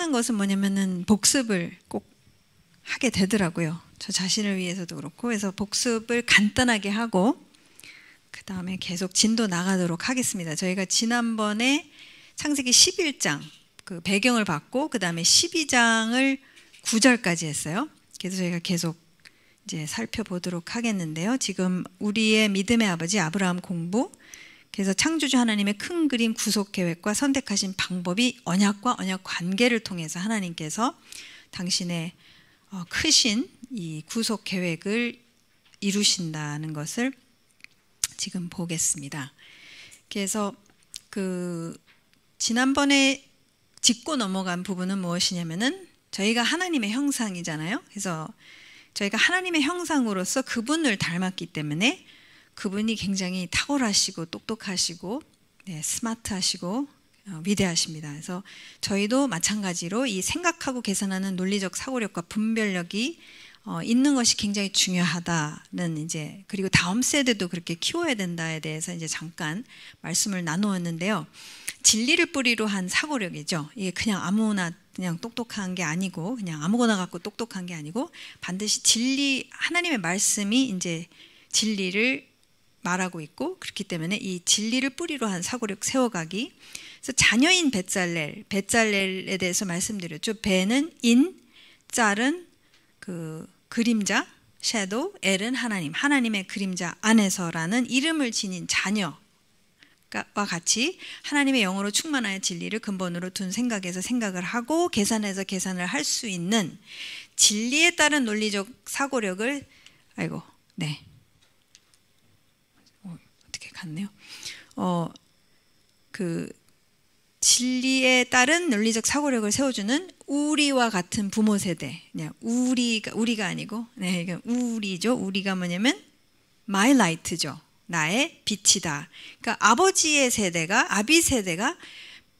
하는 것은 뭐냐면은 복습을 꼭 하게 되더라고요. 저 자신을 위해서도 그렇고. 그래서 복습을 간단하게 하고 그 다음에 계속 진도 나가도록 하겠습니다. 저희가 지난번에 창세기 11장 그 배경을 받고 그 다음에 12장을 9절까지 했어요. 그래서 저희가 계속 이제 살펴보도록 하겠는데요. 지금 우리의 믿음의 아버지 아브라함 공부, 그래서 창조주 하나님의 큰 그림 구속 계획과 선택하신 방법이 언약과 언약 관계를 통해서 하나님께서 당신의 크신 이 구속 계획을 이루신다는 것을 지금 보겠습니다. 그래서 그 지난번에 짚고 넘어간 부분은 무엇이냐면은 저희가 하나님의 형상이잖아요. 그래서 저희가 하나님의 형상으로서 그분을 닮았기 때문에 그분이 굉장히 탁월하시고 똑똑하시고 스마트하시고 위대하십니다. 그래서 저희도 마찬가지로 이 생각하고 계산하는 논리적 사고력과 분별력이 있는 것이 굉장히 중요하다는 이제 그리고 다음 세대도 그렇게 키워야 된다에 대해서 이제 잠깐 말씀을 나누었는데요. 진리를 뿌리로 한 사고력이죠. 이게 그냥 아무나 그냥 똑똑한 게 아니고 그냥 아무거나 갖고 똑똑한 게 아니고 반드시 진리 하나님의 말씀이 이제 진리를 말하고 있고 그렇기 때문에 이 진리를 뿌리로 한 사고력 세워가기. 그래서 자녀인 벳잘렐에 대해서 말씀드렸죠. 베는 인, 짤은 그 그림자, 섀도우, 엘은 하나님, 하나님의 그림자 안에서라는 이름을 지닌 자녀와 같이 하나님의 영으로 충만하여 진리를 근본으로 둔 생각에서 생각을 하고 계산해서 계산을 할 수 있는 진리에 따른 논리적 사고력을 어떻게 갔네요. 그 진리에 따른 논리적 사고력을 세워주는 우리와 같은 부모 세대. 그냥 우리가 아니고, 우리죠. 우리가 뭐냐면 my light죠. 나의 빛이다. 그러니까 아버지의 세대가 아비 세대가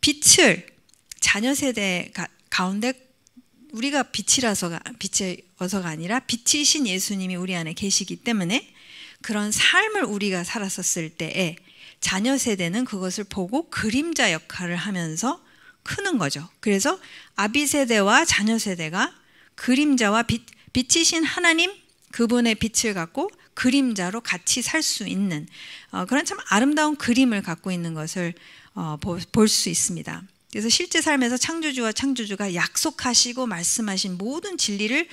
빛을 자녀 세대 가운데 우리가 빛이어서가 아니라 빛이신 예수님이 우리 안에 계시기 때문에 그런 삶을 우리가 살았었을 때에 자녀 세대는 그것을 보고 그림자 역할을 하면서 크는 거죠. 그래서 아비 세대와 자녀 세대가 그림자와 빛이신 하나님 그분의 빛을 갖고 그림자로 같이 살 수 있는 그런 참 아름다운 그림을 갖고 있는 것을 볼 수 있습니다. 그래서 실제 삶에서 창조주와 창조주가 약속하시고 말씀하신 모든 진리를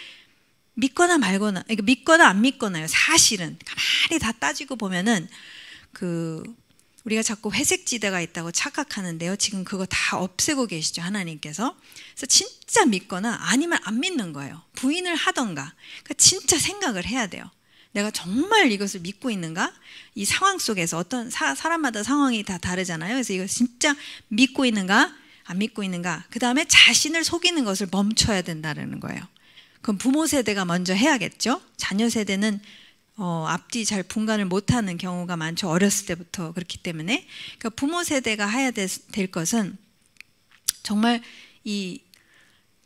믿거나 말거나, 그러니까 믿거나 안 믿거나요. 사실은 가만히 다 따지고 보면은 우리가 자꾸 회색지대가 있다고 착각하는데요. 지금 그거 다 없애고 계시죠, 하나님께서. 그래서 진짜 믿거나 아니면 안 믿는 거예요. 부인을 하던가. 그러니까 진짜 생각을 해야 돼요. 내가 정말 이것을 믿고 있는가? 이 상황 속에서 어떤 사람마다 상황이 다 다르잖아요. 그래서 이거 진짜 믿고 있는가? 안 믿고 있는가? 그 다음에 자신을 속이는 것을 멈춰야 된다는 거예요. 그럼 부모 세대가 먼저 해야겠죠. 자녀 세대는 앞뒤 잘 분간을 못하는 경우가 많죠. 어렸을 때부터 그렇기 때문에. 그러니까 부모 세대가 해야 될 것은 정말 이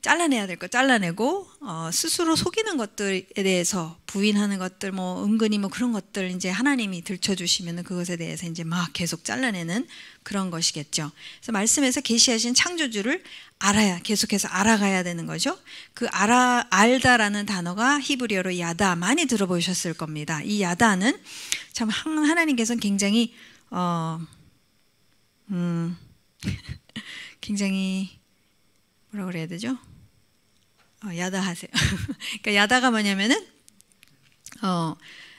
잘라내야 될 거 잘라내고 스스로 속이는 것들에 대해서 부인하는 것들 뭐 은근히 뭐 그런 것들 이제 하나님이 들춰주시면 그것에 대해서 이제 막 계속 잘라내는 그런 것이겠죠. 그래서 말씀에서 계시하신 창조주를 계속해서 알아가야 되는 거죠. 그 알다라는 단어가 히브리어로 야다 많이 들어보셨을 겁니다. 이 야다는 참 하나님께서는 굉장히 굉장히 뭐라 그래야 되죠? 야다하세요. 그러니까 야다가 뭐냐면은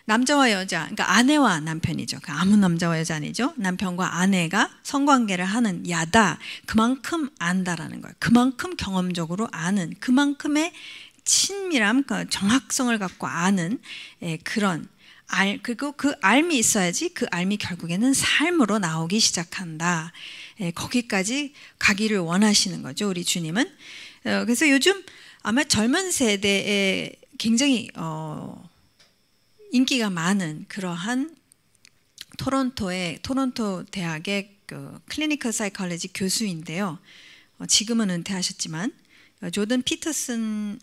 남자와 여자, 그러니까 아내와 남편이죠. 아무 남자와 여자 아니죠. 남편과 아내가 성관계를 하는 야다. 그만큼 안다라는 거예요. 그만큼 경험적으로 아는, 그만큼의 친밀함, 정확성을 갖고 아는 그런 그리고 그 알미 있어야지 그 알미 결국에는 삶으로 나오기 시작한다. 거기까지 가기를 원하시는 거죠, 우리 주님은. 그래서 요즘 아마 젊은 세대에 굉장히 인기가 많은 그러한 토론토 대학의 클리니컬 사이콜로지 교수인데요. 지금은 은퇴하셨지만 조던 피터슨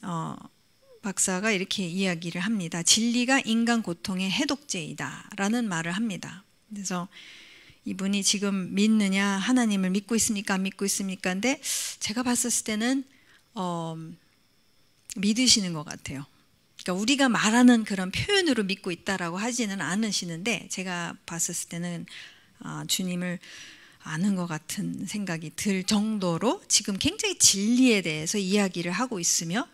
박사가 이렇게 이야기를 합니다. 진리가 인간 고통의 해독제이다 라는 말을 합니다. 그래서 이분이 지금 믿느냐, 하나님을 믿고 있습니까, 안 믿고 있습니까? 근데 제가 봤었을 때는 믿으시는 것 같아요. 그러니까 우리가 말하는 그런 표현으로 믿고 있다라고 하지는 않으시는데, 제가 봤을 때는 주님을 아는 것 같은 생각이 들 정도로 지금 굉장히 진리에 대해서 이야기를 하고 있으며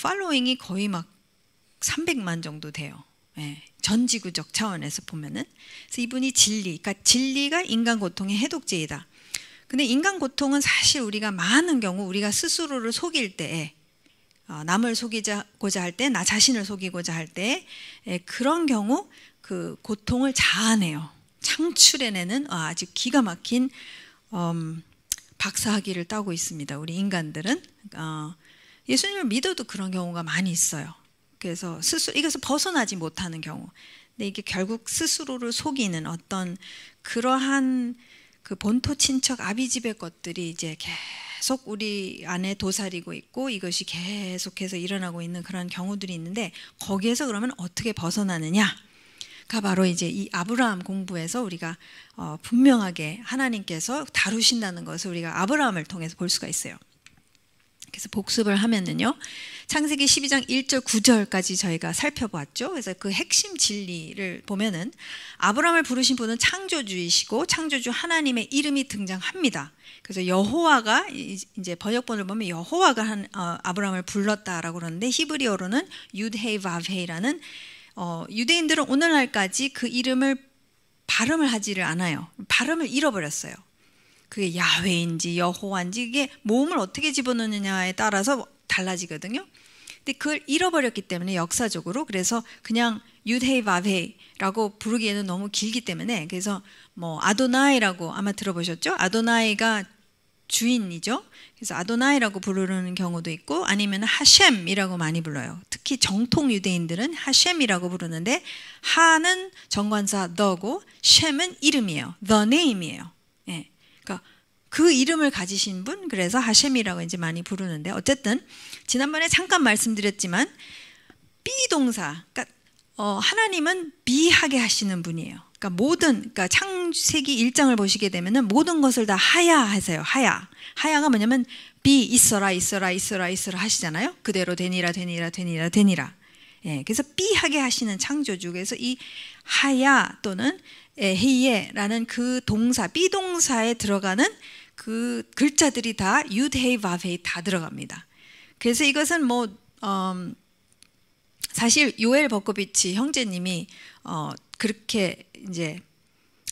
팔로잉이 거의 막 300만 정도 돼요. 예, 전지구적 차원에서 보면은. 그래서 이분이 그러니까 진리가 인간 고통의 해독제이다. 근데 인간 고통은 사실 우리가 많은 경우 우리가 스스로를 속일 때에, 남을 속이고자 할 때, 나 자신을 속이고자 할 때, 그런 경우 그 고통을 자아내요. 창출해내는 아주 기가 막힌 박사학위를 따고 있습니다. 우리 인간들은 예수님을 믿어도 그런 경우가 많이 있어요. 그래서 스스로 이것을 벗어나지 못하는 경우. 근데 이게 결국 스스로를 속이는 어떤 그러한 그 본토 친척 아비집의 것들이 이제 계속 우리 안에 도사리고 있고, 이것이 계속해서 일어나고 있는 그런 경우들이 있는데, 거기에서 그러면 어떻게 벗어나느냐가 바로 이제 이 아브라함 공부에서 우리가 분명하게 하나님께서 다루신다는 것을 우리가 아브라함을 통해서 볼 수가 있어요. 그래서 복습을 하면은요, 창세기 12장 1절 9절까지 저희가 살펴보았죠. 그래서 그 핵심 진리를 보면은 아브라함을 부르신 분은 창조주이시고 창조주 하나님의 이름이 등장합니다. 그래서 여호와가, 이제 번역본을 보면 여호와가 아브라함을 불렀다라고 그러는데, 히브리어로는 유드헤이 바브헤이라는, 유대인들은 오늘날까지 그 이름을 발음을 하지를 않아요. 발음을 잃어버렸어요. 그게 야훼인지 여호와인지 이게 모음을 어떻게 집어넣느냐에 따라서 달라지거든요. 근데 그걸 잃어버렸기 때문에 역사적으로, 그래서 그냥 유드헤이 바브헤이라고 부르기에는 너무 길기 때문에, 그래서 뭐 아도나이라고 아마 들어보셨죠? 아도나이가 주인이죠. 그래서 아도나이라고 부르는 경우도 있고, 아니면 하셴이라고 많이 불러요. 특히 정통 유대인들은 하셴이라고 부르는데, 하는 정관사 the고 셴은 이름이에요. the name이에요. 예. 그러니까 그 이름을 가지신 분, 그래서 하셴이라고 이제 많이 부르는데, 어쨌든 지난번에 잠깐 말씀드렸지만 비동사, 그러니까 하나님은 비하게 하시는 분이에요. 그러니까 창세기 1장을 보시게 되면은 모든 것을 다 하야 하세요. 하야가 뭐냐면 비, 있어라 있어라 있어라 있어라 하시잖아요. 그대로 되니라 되니라 되니라 되니라. 예, 그래서 비하게 하시는 창조주. 그래서 이 하야 또는 헤이에라는 그 동사, 비동사에 들어가는 그 글자들이 다 유드헤이 바브헤이 다 들어갑니다. 그래서 이것은 뭐 사실 요엘 버코비치 형제님이 그렇게 이제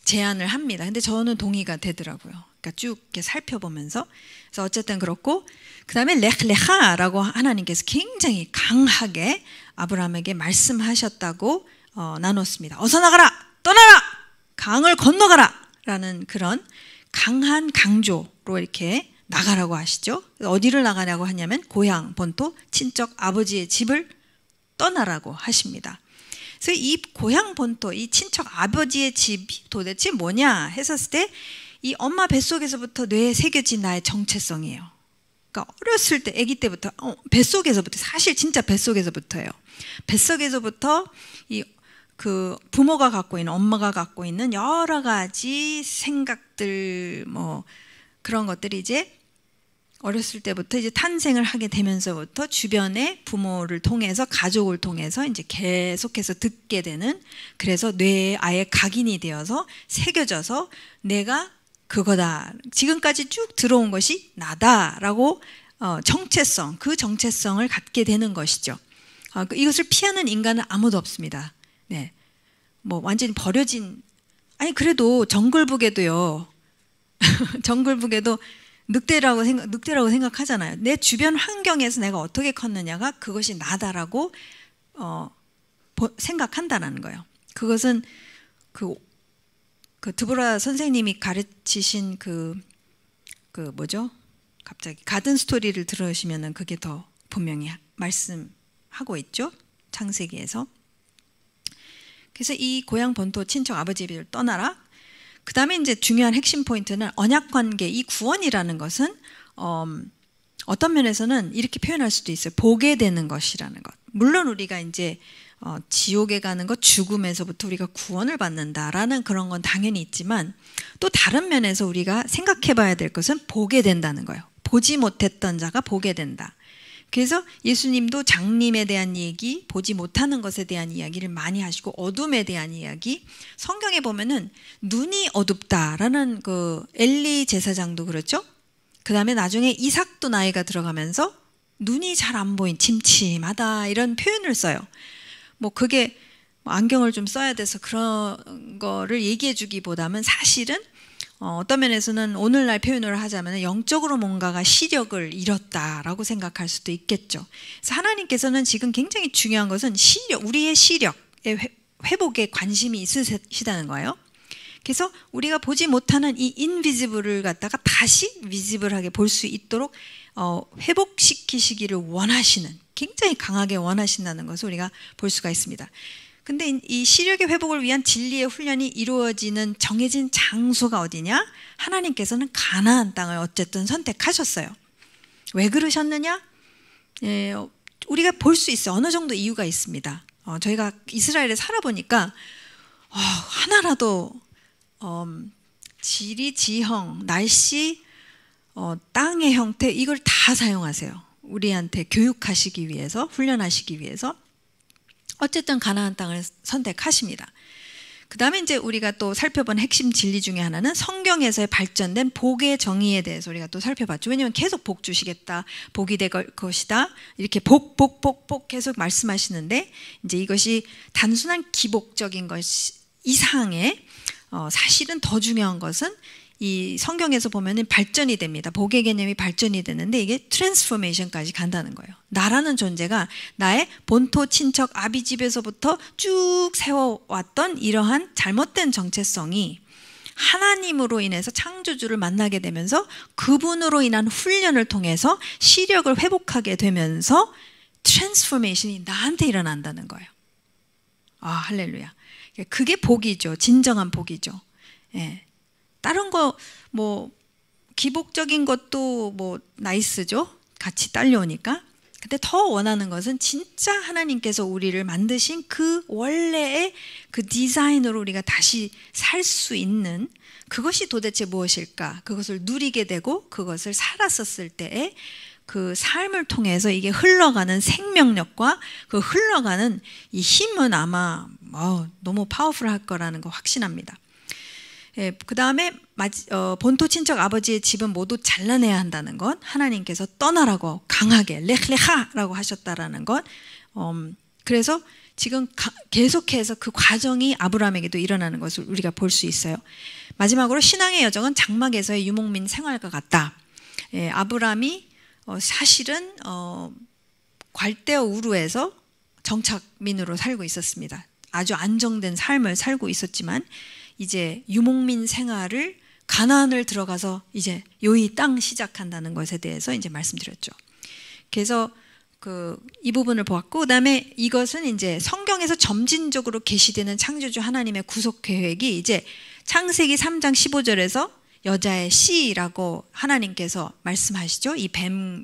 제안을 합니다. 근데 저는 동의가 되더라고요. 그러니까 쭉 이렇게 살펴보면서. 그래서 어쨌든 그렇고, 그 다음에 렉레하라고 하나님께서 굉장히 강하게 아브라함에게 말씀하셨다고 나눴습니다. 어서 나가라, 떠나라, 강을 건너가라 라는 그런 강한 강조로 이렇게 나가라고 하시죠. 어디를 나가냐고 하냐면 고향, 본토, 친척 아버지의 집을 떠나라고 하십니다. 그래서 이 고향 본토, 이 친척 아버지의 집이 도대체 뭐냐 했었을 때, 이 엄마 뱃속에서부터 뇌에 새겨진 나의 정체성이에요. 그러니까 어렸을 때, 아기 때부터, 뱃속에서부터, 사실 진짜 뱃속에서부터예요. 뱃속에서부터 그 부모가 갖고 있는, 엄마가 갖고 있는 여러 가지 생각들, 뭐 그런 것들이 이제 어렸을 때부터 이제 탄생을 하게 되면서부터 주변의 부모를 통해서, 가족을 통해서 이제 계속해서 듣게 되는, 그래서 뇌에 아예 각인이 되어서 새겨져서 내가 그거다, 지금까지 쭉 들어온 것이 나다라고 정체성, 그 정체성을 갖게 되는 것이죠. 이것을 피하는 인간은 아무도 없습니다. 네, 뭐 완전히 버려진, 아니 그래도 정글북에도요. 정글북에도 늑대라고 생각하잖아요. 내 주변 환경에서 내가 어떻게 컸느냐가 그것이 나다라고 생각한다는 거예요. 그것은 그 드보라 선생님이 가르치신 그 뭐죠? 갑자기 가든 스토리를 들으시면은 그게 더 분명히 말씀하고 있죠. 창세기에서. 그래서 이 고향 본토 친척 아버지의 집을 떠나라. 그 다음에 이제 중요한 핵심 포인트는 언약 관계, 이 구원이라는 것은 어떤 면에서는 이렇게 표현할 수도 있어요. 보게 되는 것이라는 것. 물론 우리가 이제 지옥에 가는 것, 죽음에서부터 우리가 구원을 받는다라는 그런 건 당연히 있지만, 또 다른 면에서 우리가 생각해 봐야 될 것은 보게 된다는 거예요. 보지 못했던 자가 보게 된다. 그래서 예수님도 장림에 대한 얘기, 보지 못하는 것에 대한 이야기를 많이 하시고 어둠에 대한 이야기, 성경에 보면은 눈이 어둡다라는 그 엘리 제사장도 그렇죠. 그 다음에 나중에 이삭도 나이가 들어가면서 눈이 잘 안 보인, 침침하다 이런 표현을 써요. 뭐 그게 안경을 좀 써야 돼서 그런 거를 얘기해 주기보다는 사실은 어떤 면에서는 오늘날 표현을 하자면 영적으로 뭔가가 시력을 잃었다라고 생각할 수도 있겠죠. 그래서 하나님께서는 지금 굉장히 중요한 것은 시력, 우리의 시력의 회복에 관심이 있으시다는 거예요. 그래서 우리가 보지 못하는 이 인비지블을 갖다가 다시 비지블하게 볼 수 있도록 회복시키시기를 원하시는, 굉장히 강하게 원하신다는 것을 우리가 볼 수가 있습니다. 근데 이 시력의 회복을 위한 진리의 훈련이 이루어지는 정해진 장소가 어디냐? 하나님께서는 가나안 땅을 어쨌든 선택하셨어요. 왜 그러셨느냐? 우리가 볼 수 있어요. 어느 정도 이유가 있습니다. 저희가 이스라엘에 살아보니까 하나라도 지리, 지형, 날씨, 땅의 형태 이걸 다 사용하세요. 우리한테 교육하시기 위해서, 훈련하시기 위해서. 어쨌든 가나안 땅을 선택하십니다. 그 다음에 이제 우리가 또 살펴본 핵심 진리 중에 하나는 성경에서의 발전된 복의 정의에 대해서 우리가 또 살펴봤죠. 왜냐하면 계속 복 주시겠다, 복이 될 것이다, 이렇게 복 계속 말씀하시는데 이제 이것이 단순한 기복적인 것 이상의 사실은 더 중요한 것은 이 성경에서 보면은 발전이 됩니다. 복의 개념이 발전이 되는데 이게 트랜스포메이션까지 간다는 거예요. 나라는 존재가 나의 본토 친척 아비 집에서부터 쭉 세워왔던 이러한 잘못된 정체성이 하나님으로 인해서 창조주를 만나게 되면서 그분으로 인한 훈련을 통해서 시력을 회복하게 되면서 트랜스포메이션이 나한테 일어난다는 거예요. 할렐루야. 그게 복이죠. 진정한 복이죠. 예. 다른 거 뭐 기복적인 것도 뭐 나이스죠. 같이 딸려오니까. 근데 더 원하는 것은 진짜 하나님께서 우리를 만드신 그 원래의 그 디자인으로 우리가 다시 살 수 있는 그것이 도대체 무엇일까? 그것을 누리게 되고 그것을 살았었을 때의 그 삶을 통해서 이게 흘러가는 생명력과 그 흘러가는 이 힘은 아마 너무 파워풀할 거라는 거 확신합니다. 예, 그 다음에 본토 친척 아버지의 집은 모두 잘라내야 한다는 것, 하나님께서 떠나라고 강하게 렉레하라고 하셨다라는 것. 그래서 지금 계속해서 그 과정이 아브라함에게도 일어나는 것을 우리가 볼 수 있어요. 마지막으로 신앙의 여정은 장막에서의 유목민 생활과 같다. 예, 아브라함이 사실은 갈대아 우르에서 정착민으로 살고 있었습니다. 아주 안정된 삶을 살고 있었지만 이제 유목민 생활을 가나안을 들어가서 이제 요이 땅 시작한다는 것에 대해서 이제 말씀드렸죠. 그래서 이 부분을 보았고, 그다음에 이것은 이제 성경에서 점진적으로 계시되는 창조주 하나님의 구속 계획이 이제 창세기 3장 15절에서 여자의 씨라고 하나님께서 말씀하시죠. 이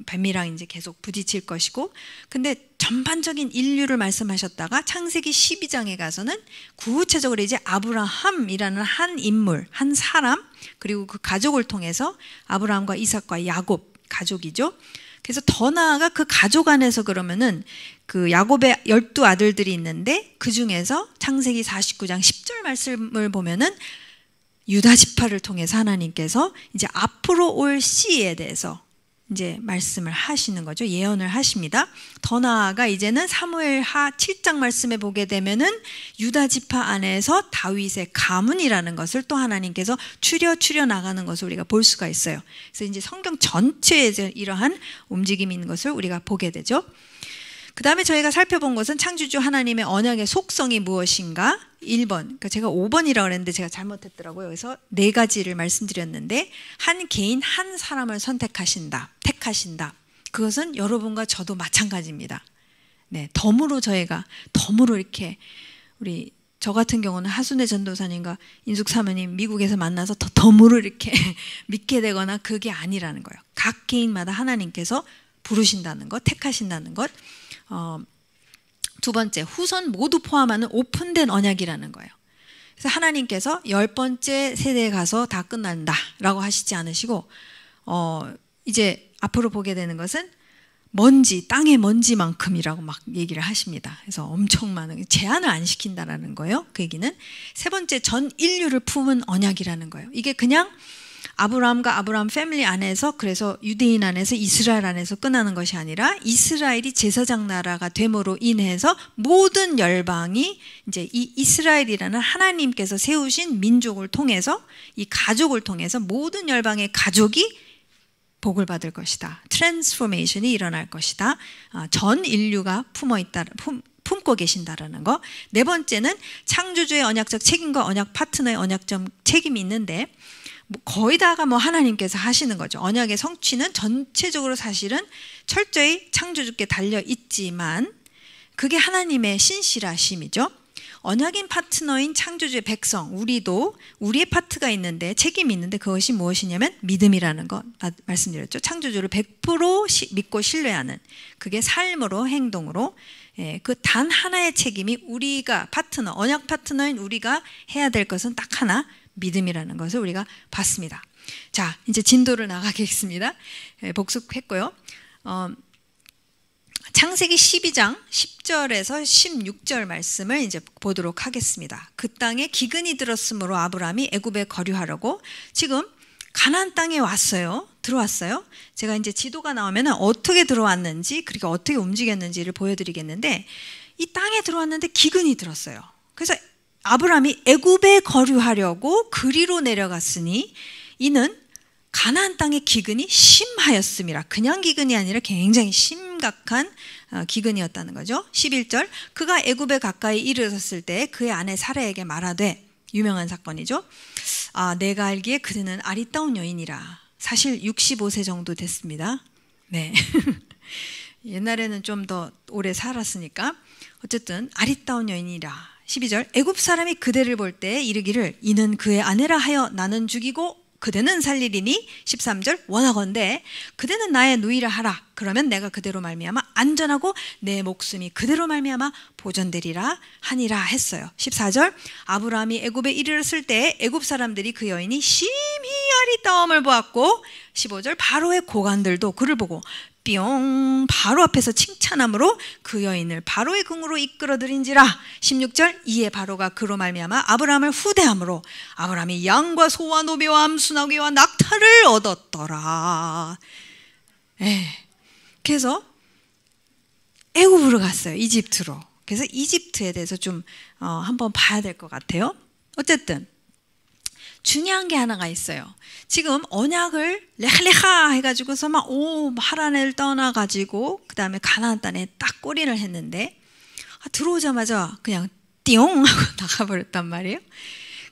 뱀이랑 이제 계속 부딪힐 것이고, 근데 전반적인 인류를 말씀하셨다가 창세기 12장에 가서는 구체적으로 이제 아브라함이라는 한 인물, 한 사람, 그리고 그 가족을 통해서 아브라함과 이삭과 야곱 가족이죠. 그래서 더 나아가 그 가족 안에서 그러면은 그 야곱의 12아들들이 있는데 그 중에서 창세기 49장 10절 말씀을 보면은 유다 지파를 통해서 하나님께서 이제 앞으로 올 씨에 대해서 이제 말씀을 하시는 거죠. 예언을 하십니다. 더 나아가 이제는 사무엘하 7장 말씀에 보게 되면은 유다 지파 안에서 다윗의 가문이라는 것을 또 하나님께서 추려 나가는 것을 우리가 볼 수가 있어요. 그래서 이제 성경 전체에 이러한 움직임이 있는 것을 우리가 보게 되죠. 그 다음에 저희가 살펴본 것은 창조주 하나님의 언약의 속성이 무엇인가? 1번, 그러니까 제가 5번이라고 그랬는데 제가 잘못했더라고요. 그래서 4가지를 말씀드렸는데 한 개인 한 사람을 택하신다. 그것은 여러분과 저도 마찬가지입니다. 네, 덤으로 이렇게 저 같은 경우는 하순애 전도사님과 인숙 사모님 미국에서 만나서 덤으로 이렇게 믿게 되거나 그게 아니라는 거예요. 각 개인마다 하나님께서 부르신다는 것, 택하신다는 것. 두 번째, 후손 모두 포함하는 오픈된 언약이라는 거예요. 그래서 하나님께서 10번째 세대에 가서 다 끝난다라고 하시지 않으시고 이제 앞으로 보게 되는 것은 먼지, 땅의 먼지만큼이라고 막 얘기를 하십니다. 그래서 엄청 많은, 제한을 안 시킨다라는 거예요. 그 얘기는. 세 번째, 전 인류를 품은 언약이라는 거예요. 이게 그냥 아브라함과 아브라함 패밀리 안에서, 그래서 유대인 안에서, 이스라엘 안에서 끝나는 것이 아니라 이스라엘이 제사장 나라가 됨으로 인해서 모든 열방이 이제 이 이스라엘이라는 하나님께서 세우신 민족을 통해서, 이 가족을 통해서 모든 열방의 가족이 복을 받을 것이다. 트랜스포메이션이 일어날 것이다. 전 인류가 품고 계신다라는 거. 네 번째는 창조주의 언약적 책임과 언약 파트너의 언약적 책임이 있는데, 거의 다가 하나님께서 하시는 거죠. 언약의 성취는 전체적으로 사실은 철저히 창조주께 달려 있지만 그게 하나님의 신실하심이죠. 언약인 파트너인 창조주의 백성, 우리도 우리의 파트가 있는데, 책임이 있는데, 그것이 무엇이냐면 믿음이라는 거 말씀드렸죠. 창조주를 100% 믿고 신뢰하는, 그게 삶으로, 행동으로, 그 단 하나의 책임이 우리가 파트너, 언약 파트너인 우리가 해야 될 것은 딱 하나, 믿음이라는 것을 우리가 봤습니다. 자, 이제 진도를 나가겠습니다. 복습했고요. 창세기 12장 10절에서 16절 말씀을 이제 보도록 하겠습니다. 그 땅에 기근이 들었으므로 아브라함이 애굽에 거류하려고 지금 가나안 땅에 왔어요. 들어왔어요. 제가 이제 지도가 나오면 어떻게 들어왔는지, 그리고 어떻게 움직였는지를 보여드리겠는데, 이 땅에 들어왔는데 기근이 들었어요. 그래서 아브라함이 애굽에 거류하려고 그리로 내려갔으니 이는 가나안 땅의 기근이 심하였음이라. 그냥 기근이 아니라 굉장히 심각한 기근이었다는 거죠. 11절, 그가 애굽에 가까이 이르렀을 때 그의 아내 사라에게 말하되, 유명한 사건이죠. 내가 알기에 그대는 아리따운 여인이라. 사실 65세 정도 됐습니다. 네. 옛날에는 좀 더 오래 살았으니까. 어쨌든 아리따운 여인이라. 12절, 애굽 사람이 그대를 볼 때 이르기를 이는 그의 아내라 하여 나는 죽이고 그대는 살리리니. 13절, 원하건대 그대는 나의 누이라 하라. 그러면 내가 그대로 말미암아 안전하고 내 목숨이 그대로 말미암아 보존되리라 하니라 했어요. 14절, 아브라함이 애굽에 이르렀을 때 애굽 사람들이 그 여인이 심히 아리따움을 보았고, 15절, 바로의 고관들도 그를 보고 뿅 바로 앞에서 칭찬함으로 그 여인을 바로의 궁으로 이끌어들인지라. 16절, 이에 바로가 그로 말미암아 아브라함을 후대함으로 아브라함이 양과 소와 노비와 암수나귀와 낙타를 얻었더라. 그래서 애굽으로 갔어요. 이집트로. 그래서 이집트에 대해서 좀 한번 봐야 될 것 같아요. 어쨌든 중요한 게 하나가 있어요. 지금 언약을 레하 해가지고서 막 하란을 떠나가지고 그 다음에 가나안 땅에 딱 꼬리를 했는데, 들어오자마자 그냥 띠용 하고 나가버렸단 말이에요.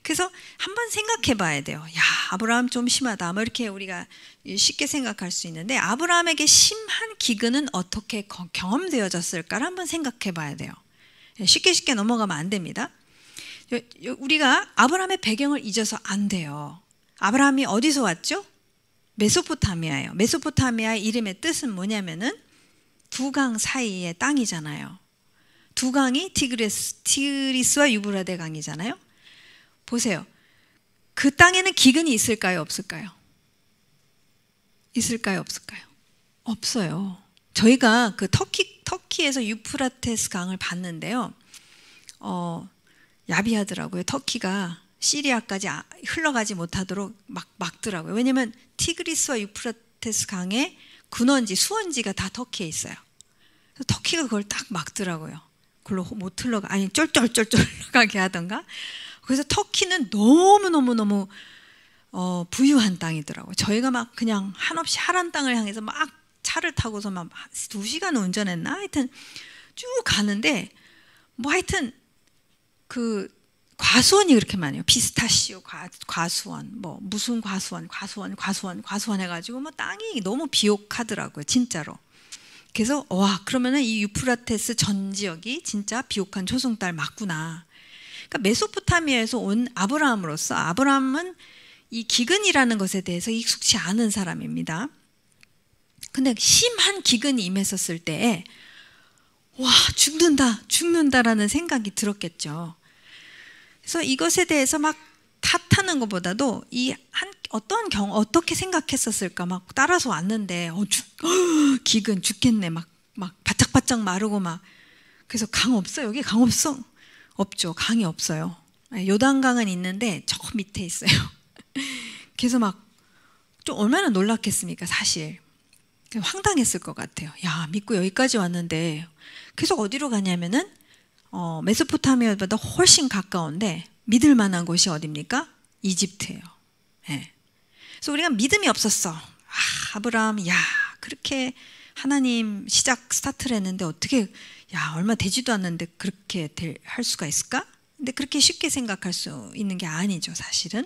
그래서 한번 생각해 봐야 돼요. 야, 아브라함 좀 심하다. 이렇게 우리가 쉽게 생각할 수 있는데, 아브라함에게 심한 기근은 어떻게 경험되어졌을까를 한번 생각해 봐야 돼요. 쉽게 넘어가면 안 됩니다. 우리가 아브라함의 배경을 잊어서 안 돼요. 아브라함이 어디서 왔죠? 메소포타미아예요. 메소포타미아의 이름의 뜻은 뭐냐면은 두 강 사이의 땅이잖아요. 두 강이 티그리스와 유브라데 강이잖아요. 보세요. 그 땅에는 기근이 있을까요? 없을까요? 있을까요? 없을까요? 없어요. 저희가 그 터키에서 유프라테스 강을 봤는데요. 야비하더라고요. 터키가 시리아까지 흘러가지 못하도록 막더라고요. 왜냐하면 티그리스와 유프라테스 강의 근원지, 수원지가 다 터키에 있어요. 그래서 터키가 그걸 딱 막더라고요. 그걸로 못 쫄쫄 흘러가게 하던가. 그래서 터키는 너무너무 부유한 땅이더라고요. 저희가 막 그냥 한없이 하란 땅을 향해서 막 차를 타고서 막 2시간 운전했나? 하여튼 쭉 가는데, 하여튼 그 과수원이 그렇게 많아요. 피스타시오 과수원, 무슨 과수원 해가지고 땅이 너무 비옥하더라고요, 진짜로. 그래서 그러면은 이 유프라테스 전 지역이 진짜 비옥한 초승달 맞구나. 그러니까 메소포타미아에서 온 아브라함으로서, 아브라함은 이 기근이라는 것에 대해서 익숙치 않은 사람입니다. 근데 심한 기근이 임했었을 때에 죽는다라는 생각이 들었겠죠. 그래서 이것에 대해서 막 탓하는 것보다도 어떻게 생각했었을까? 막 따라서 왔는데 기근 죽겠네. 막 바짝바짝 마르고 막. 그래서 강 없어요? 여기 강 없어? 없죠. 강이 없어요. 요단강은 있는데 저 밑에 있어요. 그래서 막 좀 얼마나 놀랐겠습니까? 사실 황당했을 것 같아요. 야, 믿고 여기까지 왔는데. 그래서 어디로 가냐면은 메소포타미아보다 훨씬 가까운데 믿을 만한 곳이 어디입니까? 이집트예요. 네. 그래서 우리가 믿음이 없었어. 아브라함, 야, 그렇게 하나님 스타트를 했는데 어떻게, 야, 얼마 되지도 않는데 그렇게 할 수가 있을까? 근데 그렇게 쉽게 생각할 수 있는 게 아니죠, 사실은.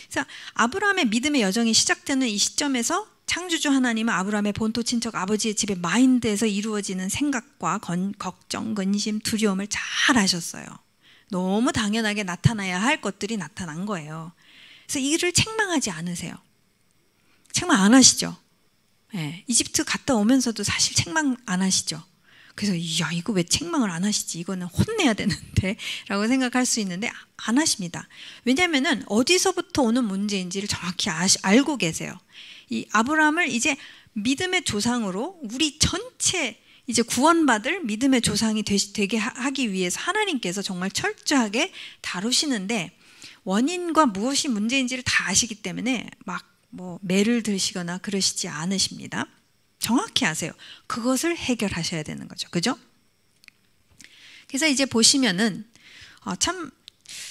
그래서 아브라함의 믿음의 여정이 시작되는 이 시점에서 창조주 하나님은 아브라함의 본토 친척 아버지의 집의 마인드에서 이루어지는 생각과 걱정, 근심, 두려움을 잘 아셨어요. 너무 당연하게 나타나야 할 것들이 나타난 거예요. 그래서 이를 책망하지 않으세요. 책망 안 하시죠. 네, 이집트 갔다 오면서도 사실 책망 안 하시죠. 그래서 야, 이거 왜 책망을 안 하시지? 이거는 혼내야 되는데 라고 생각할 수 있는데 안 하십니다. 왜냐하면 어디서부터 오는 문제인지를 정확히 알고 계세요. 이 아브라함을 이제 믿음의 조상으로 우리 전체 이제 구원받을 믿음의 조상이 되게 하기 위해서 하나님께서 정말 철저하게 다루시는데 원인과 무엇이 문제인지를 다 아시기 때문에 막 뭐 매를 드시거나 그러시지 않으십니다. 정확히 아세요. 그것을 해결하셔야 되는 거죠. 그죠? 그래서 이제 보시면은 참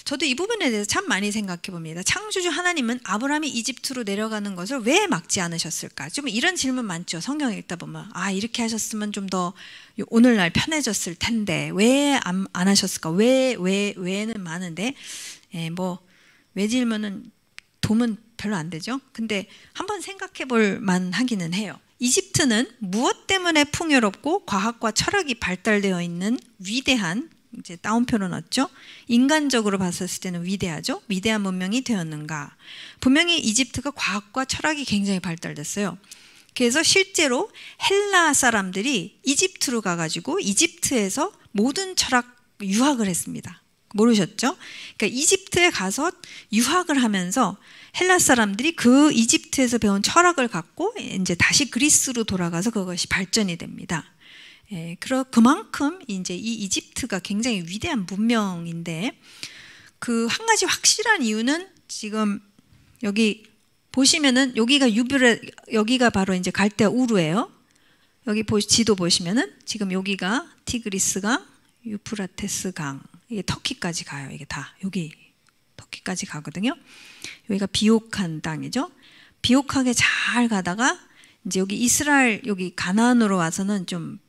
저도 이 부분에 대해서 참 많이 생각해 봅니다. 창조주 하나님은 아브라함이 이집트로 내려가는 것을 왜 막지 않으셨을까? 좀 이런 질문 많죠. 성경 읽다 보면 이렇게 하셨으면 좀 더 오늘날 편해졌을 텐데 왜 안 하셨을까? 왜는 많은데 왜 질문은 도움은 별로 안 되죠. 근데 한번 생각해 볼 만하기는 해요. 이집트는 무엇 때문에 풍요롭고 과학과 철학이 발달되어 있는 위대한, 이제 따옴표로 넣었죠. 인간적으로 봤을 때는 위대하죠. 위대한 문명이 되었는가. 분명히 이집트가 과학과 철학이 굉장히 발달됐어요. 그래서 실제로 헬라 사람들이 이집트로 가가지고 이집트에서 모든 철학 유학을 했습니다. 모르셨죠? 그러니까 이집트에 가서 유학을 하면서 헬라 사람들이 그 이집트에서 배운 철학을 갖고 이제 다시 그리스로 돌아가서 그것이 발전이 됩니다. 그만큼 이제 이 이집트가 굉장히 위대한 문명인데 그 한 가지 확실한 이유는 지금 여기 보시면은 여기가 바로 이제 갈대아 우루예요. 여기 지도 보시면은 지금 여기가 티그리스강, 유프라테스 강, 이게 터키까지 가요. 이게 다 여기 터키까지 가거든요. 여기가 비옥한 땅이죠. 비옥하게 잘 가다가 이제 여기 이스라엘 여기 가나안으로 와서는 좀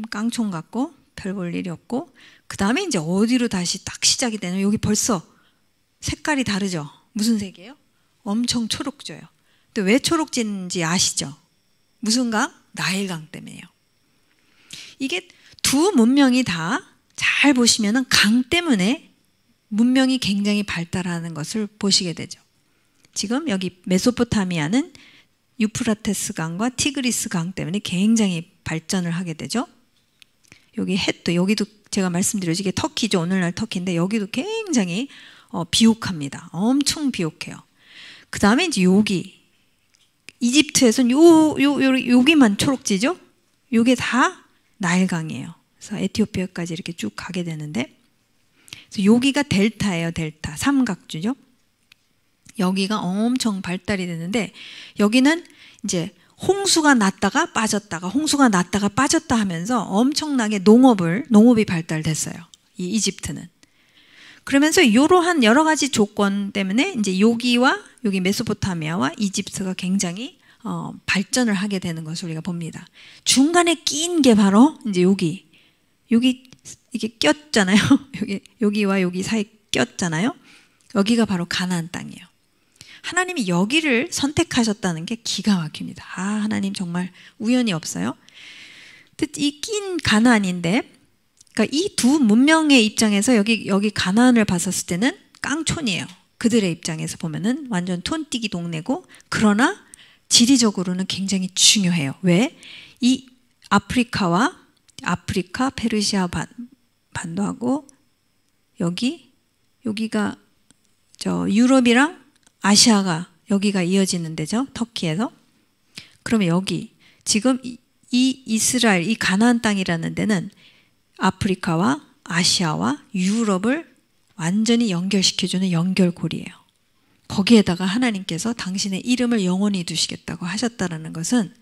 깡총 같고 별 볼 일이 없고 그 다음에 이제 어디로 다시 딱 시작이 되는 여기 벌써 색깔이 다르죠. 무슨 색이에요? 엄청 초록져요. 근데 왜 초록진지 아시죠? 무슨 강? 나일강 때문에요. 이게 두 문명이 다 잘 보시면은 강 때문에 문명이 굉장히 발달하는 것을 보시게 되죠. 지금 여기 메소포타미아는 유프라테스 강과 티그리스 강 때문에 굉장히 발전을 하게 되죠. 여기 여기도 제가 말씀드렸죠. 이게 터키죠. 오늘날 터키인데 여기도 굉장히 비옥합니다. 엄청 비옥해요. 그 다음에 이제 여기 이집트에서는 여기만 초록지죠. 요게 다 나일강이에요. 그래서 에티오피아까지 이렇게 쭉 가게 되는데 그래서 여기가 델타예요. 델타. 삼각주죠. 여기가 엄청 발달이 되는데 여기는 이제 홍수가 났다가 빠졌다가 홍수가 났다가 빠졌다 하면서 엄청나게 농업이 발달됐어요. 이 이집트는. 그러면서 이러한 여러 가지 조건 때문에 이제 여기와 여기 메소포타미아와 이집트가 굉장히 발전을 하게 되는 것을 우리가 봅니다. 중간에 낀 게 바로 이제 여기 이게 꼈잖아요. 여기와 여기 사이 꼈잖아요. 여기가 바로 가나안 땅이에요. 하나님이 여기를 선택하셨다는 게 기가 막힙니다. 하나님 정말 우연이 없어요. 이 낀 가나안인데, 그러니까 이 두 문명의 입장에서 여기 가나안을 봤었을 때는 깡촌이에요. 그들의 입장에서 보면은 완전 촌뛰기 동네고, 그러나 지리적으로는 굉장히 중요해요. 왜? 이 아프리카, 페르시아 반도하고 여기가 저 유럽이랑 아시아가 여기가 이어지는 데죠. 터키에서. 그러면 여기 지금 이 이스라엘, 이 가나안 땅이라는 데는 아프리카와 아시아와 유럽을 완전히 연결시켜주는 연결고리예요. 거기에다가 하나님께서 당신의 이름을 영원히 두시겠다고 하셨다는 것은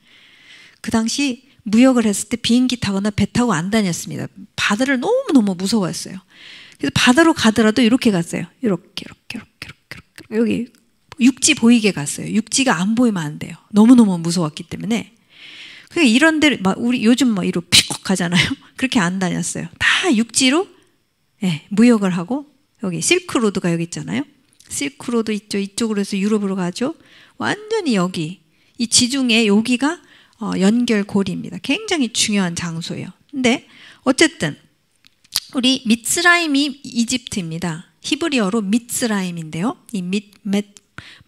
그 당시 무역을 했을 때 비행기 타거나 배 타고 안 다녔습니다. 바다를 너무너무 무서워했어요. 그래서 바다로 가더라도 이렇게 갔어요. 이렇게 여기 육지 보이게 갔어요. 육지가 안 보이면 안 돼요. 너무너무 무서웠기 때문에. 그러니까 이런 데를 우리 요즘 뭐 이로 피국 가잖아요. 그렇게 안 다녔어요. 다 육지로 무역을 하고 여기 실크로드가 여기 있잖아요. 실크로드 있죠. 이쪽으로 해서 유럽으로 가죠. 완전히 여기 이 지중해 여기가 연결고리입니다. 굉장히 중요한 장소예요. 근데 어쨌든 우리 미츠라임이 이집트입니다. 히브리어로 미츠라임인데요. 이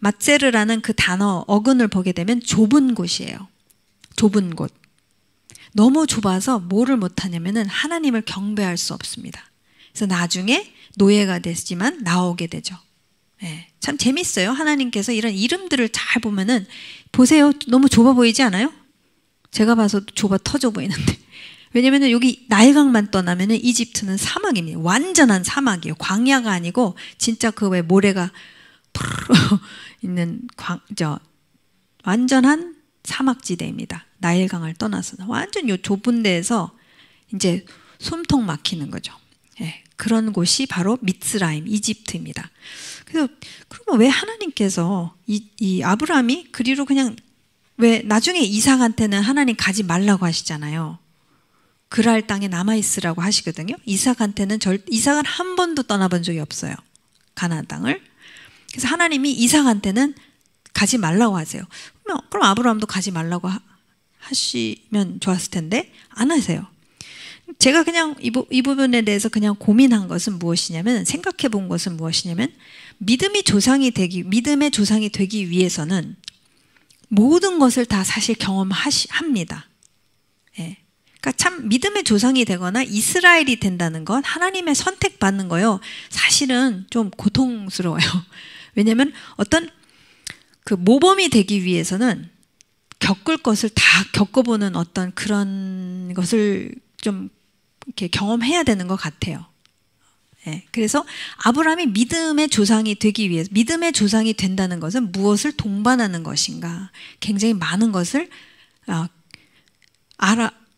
마세르라는 그 단어 어근을 보게 되면 좁은 곳이에요. 좁은 곳. 너무 좁아서 뭐를 못하냐면은 하나님을 경배할 수 없습니다. 그래서 나중에 노예가 됐지만 나오게 되죠. 참 재밌어요. 하나님께서 이런 이름들을 잘 보면은 보세요. 너무 좁아 보이지 않아요? 제가 봐서 좁아 터져 보이는데. 왜냐면은 여기 나일강만 떠나면은 이집트는 사막입니다. 완전한 사막이에요. 광야가 아니고 진짜 그 왜 모래가 있는 완전한 사막지대입니다. 나일강을 떠나서 완전 요 좁은 데에서 이제 숨통 막히는 거죠. 그런 곳이 바로 미츠라임, 이집트입니다. 그래서 그러면 왜 하나님께서 이 아브라함이 그리로 그냥 왜 나중에 이삭한테는 하나님 가지 말라고 하시잖아요. 그랄 땅에 남아있으라고 하시거든요. 이삭한테는 이삭은 한 번도 떠나본 적이 없어요. 가나안 땅을. 그래서 하나님이 이삭한테는 가지 말라고 하세요. 그럼 아브라함도 가지 말라고 하시면 좋았을 텐데 안 하세요. 제가 그냥 이 부분에 대해서 그냥 고민한 것은 무엇이냐면, 생각해 본 것은 무엇이냐면, 믿음의 조상이 되기 위해서는 모든 것을 다 사실 경험합니다. 그러니까 참 믿음의 조상이 되거나 이스라엘이 된다는 건 하나님의 선택받는 거요. 사실은 좀 고통스러워요. 왜냐하면 어떤 그 모범이 되기 위해서는 겪을 것을 다 겪어보는 어떤 그런 것을 좀 이렇게 경험해야 되는 것 같아요. 그래서 아브라함이 믿음의 조상이 되기 위해서, 믿음의 조상이 된다는 것은 무엇을 동반하는 것인가, 굉장히 많은 것을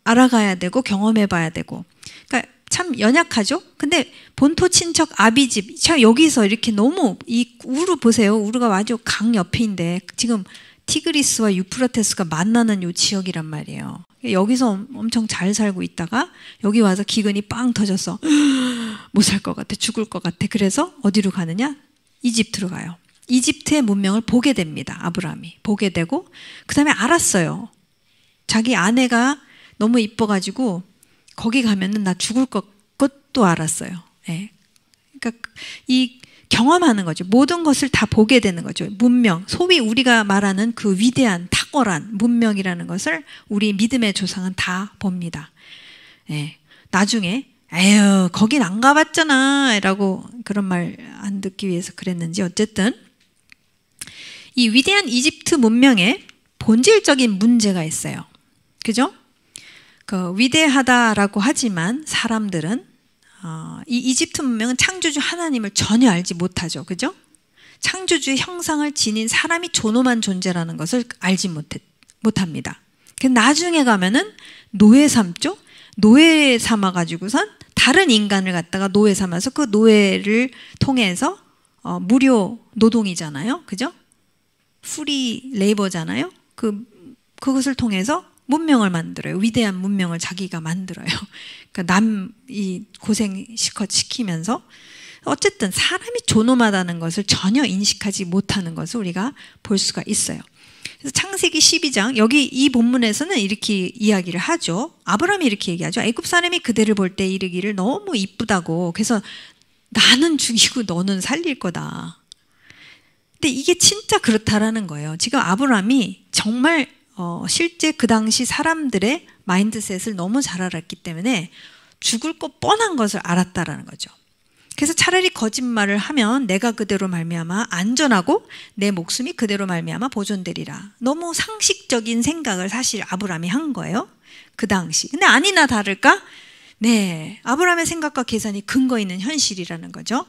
알아가야 되고 경험해봐야 되고. 그러니까 참 연약하죠. 근데 본토 친척 아비집, 참 여기서 이렇게 너무 이 우르 보세요. 우르가 아주 강 옆인데 지금 티그리스와 유프라테스가 만나는 요 지역이란 말이에요. 여기서 엄청 잘 살고 있다가 여기 와서 기근이 빵 터져서 못 살 것 같아, 죽을 것 같아. 그래서 어디로 가느냐? 이집트로 가요. 이집트의 문명을 보게 됩니다. 아브라함이 보게 되고, 그 다음에 알았어요. 자기 아내가 너무 이뻐가지고 거기 가면은 나 죽을 것도 알았어요. 그러니까 이 경험하는 거죠. 모든 것을 다 보게 되는 거죠. 문명, 소위 우리가 말하는 그 위대한 탁월한 문명이라는 것을 우리 믿음의 조상은 다 봅니다. 나중에 에휴 거긴 안 가봤잖아 라고 그런 말 안 듣기 위해서 그랬는지, 어쨌든 이 위대한 이집트 문명에 본질적인 문제가 있어요. 그죠? 그 위대하다라고 하지만 사람들은 이 이집트 문명은 창조주 하나님을 전혀 알지 못하죠. 그죠? 창조주의 형상을 지닌 사람이 존엄한 존재라는 것을 알지 못합니다. 나중에 가면은 노예 삼죠? 노예 삼아가지고선 다른 인간을 갖다가 노예 삼아서 그 노예를 통해서 무료 노동이잖아요. 그죠? 프리 레이버잖아요. 그것을 통해서 문명을 만들어요. 위대한 문명을 자기가 만들어요. 그러니까 남이 고생 실컷 시키면서. 어쨌든 사람이 존엄하다는 것을 전혀 인식하지 못하는 것을 우리가 볼 수가 있어요. 그래서 창세기 12장, 여기 이 본문에서는 이렇게 이야기를 하죠. 아브라함이 이렇게 얘기하죠. 애굽 사람이 그대를 볼 때 이르기를 너무 이쁘다고. 그래서 나는 죽이고 너는 살릴 거다. 근데 이게 진짜 그렇다라는 거예요. 지금 아브라함이 정말 실제 그 당시 사람들의 마인드셋을 너무 잘 알았기 때문에 죽을 거 뻔한 것을 알았다라는 거죠. 그래서 차라리 거짓말을 하면 내가 그대로 말미암아 안전하고 내 목숨이 그대로 말미암아 보존되리라. 너무 상식적인 생각을 사실 아브라함이 한 거예요. 그 당시. 근데 아니나 다를까? 네, 아브라함의 생각과 계산이 근거 있는 현실이라는 거죠.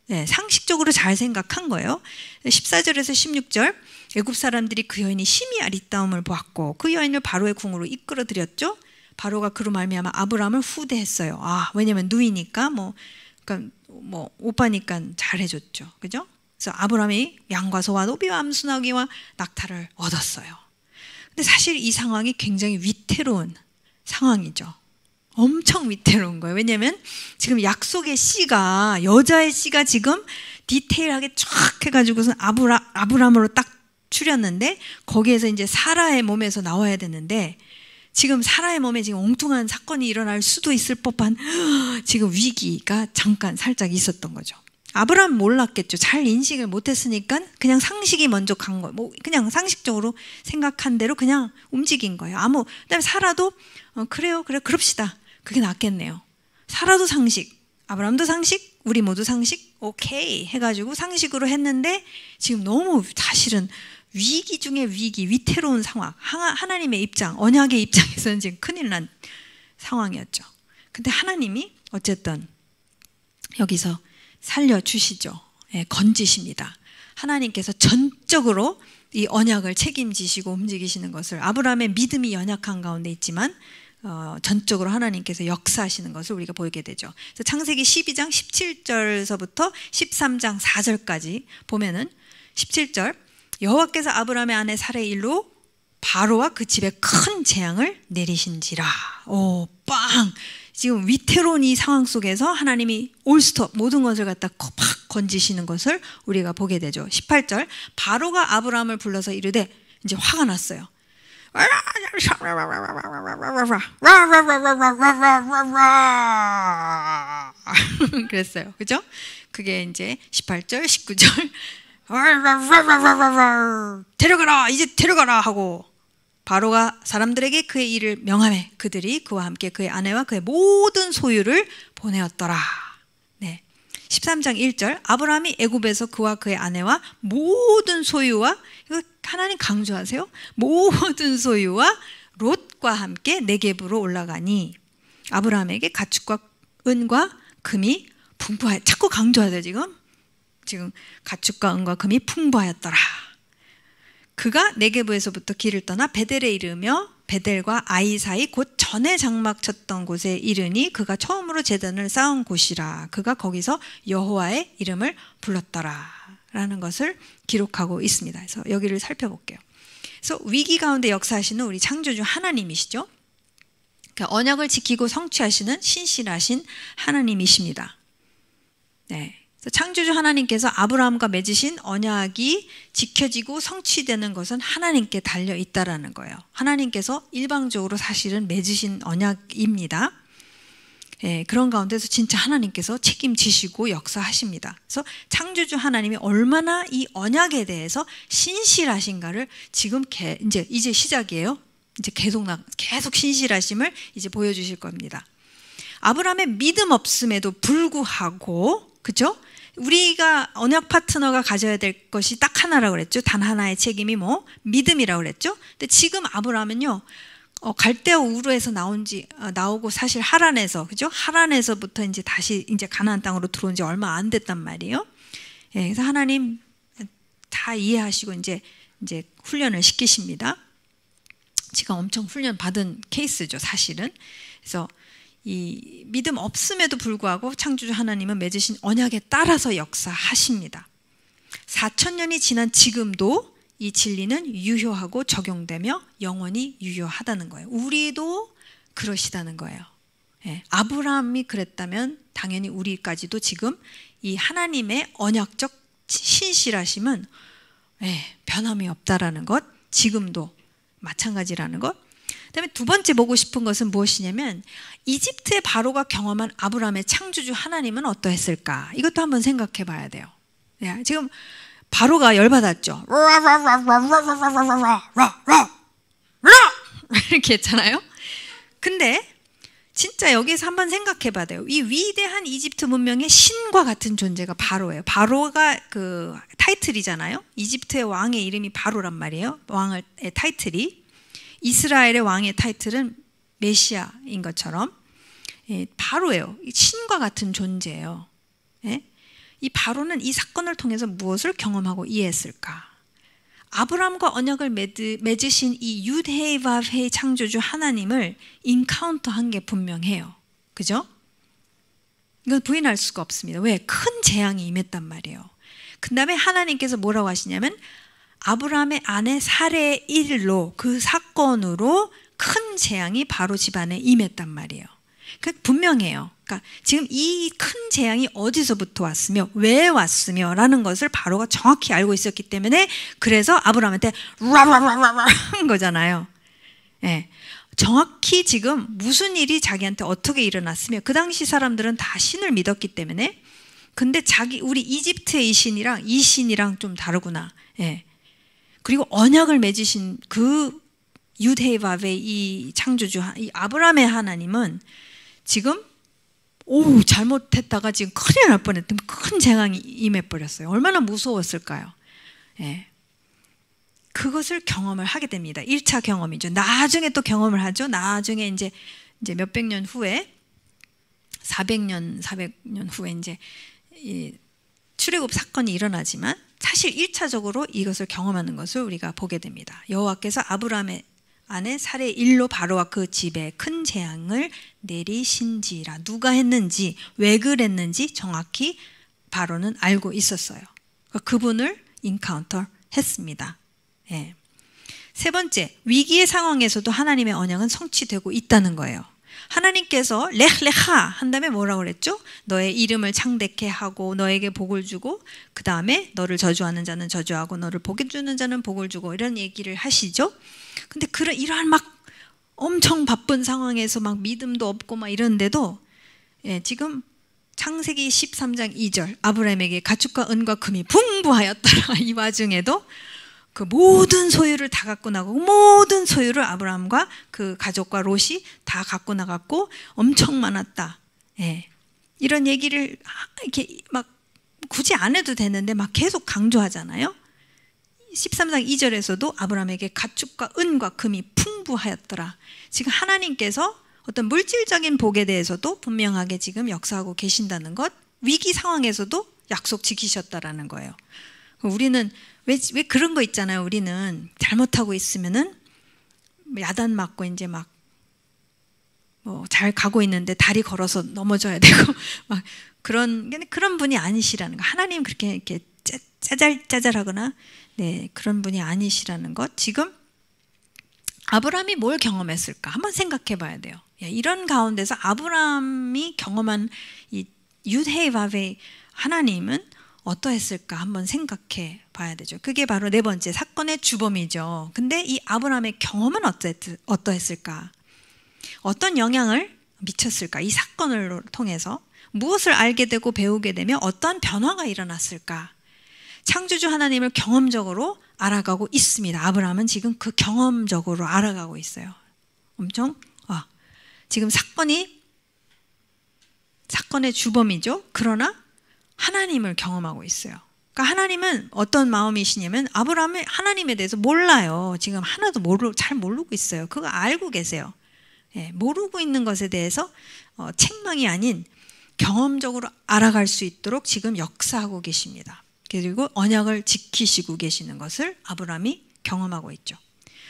네, 상식적으로 잘 생각한 거예요. 14절에서 16절, 애굽 사람들이 그 여인이 심히 아리따움을 보았고 그 여인을 바로의 궁으로 이끌어들였죠. 바로가 그로 말미암아 아브라함을 후대했어요. 왜냐면 누이니까 그러니까 오빠니까 잘해줬죠. 그죠? 그래서 아브라함이 양과 소와 노비와 암수나기와 낙타를 얻었어요. 근데 사실 이 상황이 굉장히 위태로운 상황이죠. 엄청 위태로운 거예요. 왜냐하면 지금 약속의 씨가, 여자의 씨가 지금 디테일하게 쫙 해가지고서 아브라함으로 딱 추렸는데 거기에서 이제 사라의 몸에서 나와야 되는데 지금 사라의 몸에 지금 엉뚱한 사건이 일어날 수도 있을 법한 지금 위기가 잠깐 살짝 있었던 거죠. 아브라함 몰랐겠죠. 잘 인식을 못했으니까 그냥 상식이 먼저 간 거예요. 그냥 상식적으로 생각한 대로 그냥 움직인 거예요. 그다음에 사라도 그래요, 그럽시다. 그게 낫겠네요. 사라도 상식, 아브라함도 상식, 우리 모두 상식, 오케이 해가지고 상식으로 했는데 지금 너무 사실은 위기 중에 위기, 위태로운 상황, 하나님의 입장, 언약의 입장에서는 지금 큰일 난 상황이었죠. 근데 하나님이 어쨌든 여기서 살려주시죠. 건지십니다. 하나님께서 전적으로 이 언약을 책임지시고 움직이시는 것을, 아브라함의 믿음이 연약한 가운데 있지만 전적으로 하나님께서 역사하시는 것을 우리가 보게 되죠. 그래서 창세기 12장 17절서부터 13장 4절까지 보면은 17절, 여호와께서 아브라함의 아내 사라의 일로 바로와 그 집에 큰 재앙을 내리신지라. 빵! 지금 위태로운 이 상황 속에서 하나님이 올스톱 모든 것을 갖다 팍 건지시는 것을 우리가 보게 되죠. 18절, 바로가 아브라함을 불러서 이르되, 이제 화가 났어요. 그랬어요. 그죠? 그게 이제 18절, 19절. 데려가라, 이제 데려가라 하고 바로가 사람들에게 그의 일을 명하매 그들이 그와 함께 그의 아내와 그의 모든 소유를 보내었더라. 네. 13장 1절, 아브라함이 애굽에서 그와 그의 아내와 모든 소유와, 이거 하나님 강조하세요. 모든 소유와 롯과 함께 네겝으로 올라가니 아브라함에게 가축과 은과 금이 풍부하여, 자꾸 강조하세요. 지금 가축과 은과 금이 풍부하였더라. 그가 네겝에서부터 길을 떠나 베델에 이르며 베델과 아이 사이 곧 전에 장막 쳤던 곳에 이르니 그가 처음으로 제단을 쌓은 곳이라. 그가 거기서 여호와의 이름을 불렀더라 라는 것을 기록하고 있습니다. 그래서 여기를 살펴볼게요. 그래서 위기 가운데 역사하시는 우리 창조주 하나님이시죠. 그러니까 언약을 지키고 성취하시는 신실하신 하나님이십니다. 네. 창조주 하나님께서 아브라함과 맺으신 언약이 지켜지고 성취되는 것은 하나님께 달려 있다라는 거예요. 하나님께서 일방적으로 사실은 맺으신 언약입니다. 그런 가운데서 진짜 하나님께서 책임지시고 역사하십니다. 그래서 창조주 하나님이 얼마나 이 언약에 대해서 신실하신가를 지금 이제 시작이에요. 이제 계속 신실하심을 이제 보여주실 겁니다. 아브라함의 믿음 없음에도 불구하고, 그렇죠? 우리가 언약 파트너가 가져야 될 것이 딱 하나라고 그랬죠. 단 하나의 책임이 믿음이라고 그랬죠. 근데 지금 아브라함은요, 갈대아 우르에서 나오고 사실 하란에서, 그죠? 하란에서부터 이제 다시 이제 가나안 땅으로 들어온 지 얼마 안 됐단 말이에요. 그래서 하나님 다 이해하시고 이제 훈련을 시키십니다. 지금 엄청 훈련 받은 케이스죠, 사실은. 그래서 이 믿음 없음에도 불구하고 창조주 하나님은 맺으신 언약에 따라서 역사하십니다. 4,000년이 지난 지금도 이 진리는 유효하고 적용되며 영원히 유효하다는 거예요. 우리도 그러시다는 거예요. 아브라함이 그랬다면 당연히 우리까지도 지금 이 하나님의 언약적 신실하심은 변함이 없다라는 것, 지금도 마찬가지라는 것. 그다음에 두 번째 보고 싶은 것은 무엇이냐면 이집트의 바로가 경험한 아브라함의 창조주 하나님은 어떠했을까? 이것도 한번 생각해 봐야 돼요. 지금 바로가 열받았죠. 이렇게 했잖아요. 근데 진짜 여기서 한번 생각해 봐야 돼요. 이 위대한 이집트 문명의 신과 같은 존재가 바로예요. 바로가 그 타이틀이잖아요. 이집트의 왕의 이름이 바로란 말이에요. 왕의 타이틀이. 이스라엘의 왕의 타이틀은 메시아인 것처럼 바로예요. 신과 같은 존재예요. 이 바로는 이 사건을 통해서 무엇을 경험하고 이해했을까? 아브라함과 언약을 맺으신 이 윷헤이윕헤이 창조주 하나님을 인카운터한 게 분명해요. 그죠? 이건 부인할 수가 없습니다. 왜? 큰 재앙이 임했단 말이에요. 그 다음에 하나님께서 뭐라고 하시냐면 아브라함의 아내 사레의 일로 그 사건으로 큰 재앙이 바로 집안에 임했단 말이에요. 분명해요. 그러니까 지금 이 큰 재앙이 어디서부터 왔으며 왜 왔으며 라는 것을 바로가 정확히 알고 있었기 때문에 그래서 아브라함한테 라라라라라 한 거잖아요. 정확히 지금 무슨 일이 자기한테 어떻게 일어났으며 그 당시 사람들은 다 신을 믿었기 때문에 근데 우리 이집트의 이 신이랑 좀 다르구나. 그리고 언약을 맺으신 그 윷헤이윕의 이 창조주 이 아브라함의 하나님은 지금 잘못했다가 지금 큰일 날 뻔했던 큰 재앙이 임해버렸어요. 얼마나 무서웠을까요? 그것을 경험을 하게 됩니다. 1차 경험이죠. 나중에 또 경험을 하죠. 나중에 이제 몇백 년 후에 400년 후에 이제 이 출애굽 사건이 일어나지만 사실 1차적으로 이것을 경험하는 것을 우리가 보게 됩니다. 여호와께서 아브라함의 아내 사레의 일로 바로와 그 집에 큰 재앙을 내리신지라. 누가 했는지 왜 그랬는지 정확히 바로는 알고 있었어요. 그분을 인카운터 했습니다. 세 번째, 위기의 상황에서도 하나님의 언약은 성취되고 있다는 거예요. 하나님께서 레흐레하 한 다음에 뭐라고 그랬죠? 너의 이름을 창대케 하고 너에게 복을 주고 그 다음에 너를 저주하는 자는 저주하고 너를 복을 주는 자는 복을 주고 이런 얘기를 하시죠. 근데 이러한 막 엄청 바쁜 상황에서 막 믿음도 없고 막 이런데도 지금 창세기 13장 2절 아브라함에게 가축과 은과 금이 풍부하였더라. 이 와중에도 그 모든 소유를 다 갖고 나가고 모든 소유를 아브라함과 그 가족과 롯이 다 갖고 나갔고 엄청 많았다. 이런 얘기를 이렇게 막 굳이 안 해도 되는데 막 계속 강조하잖아요. 13장 2절에서도 아브라함에게 가축과 은과 금이 풍부하였더라. 지금 하나님께서 어떤 물질적인 복에 대해서도 분명하게 지금 역사하고 계신다는 것, 위기 상황에서도 약속 지키셨다라는 거예요. 우리는 왜 그런 거 있잖아요. 우리는 잘못하고 있으면은 야단 맞고 이제 막 뭐 잘 가고 있는데 다리 걸어서 넘어져야 되고 막 그런 분이 아니시라는 거. 하나님 그렇게 이렇게 짜잘짜잘하거나 그런 분이 아니시라는 것. 지금 아브라함이 뭘 경험했을까? 한번 생각해 봐야 돼요. 이런 가운데서 아브라함이 경험한 이 윷헤이윕의 하나님은 어떠했을까 한번 생각해 봐야 되죠. 그게 바로 네 번째 사건의 주범이죠. 근데 이 아브라함의 경험은 어떠했을까? 어떤 영향을 미쳤을까? 이 사건을 통해서 무엇을 알게 되고 배우게 되며 어떠한 변화가 일어났을까? 창조주 하나님을 경험적으로 알아가고 있습니다. 아브라함은 지금 그 경험적으로 알아가고 있어요. 엄청 지금 사건의 주범이죠. 그러나 하나님을 경험하고 있어요. 그러니까 하나님은 어떤 마음이시냐면 아브라함은 하나님에 대해서 몰라요. 지금 하나도 잘 모르고 있어요. 그거 알고 계세요. 모르고 있는 것에 대해서 책망이 아닌 경험적으로 알아갈 수 있도록 지금 역사하고 계십니다. 그리고 언약을 지키시고 계시는 것을 아브라함이 경험하고 있죠.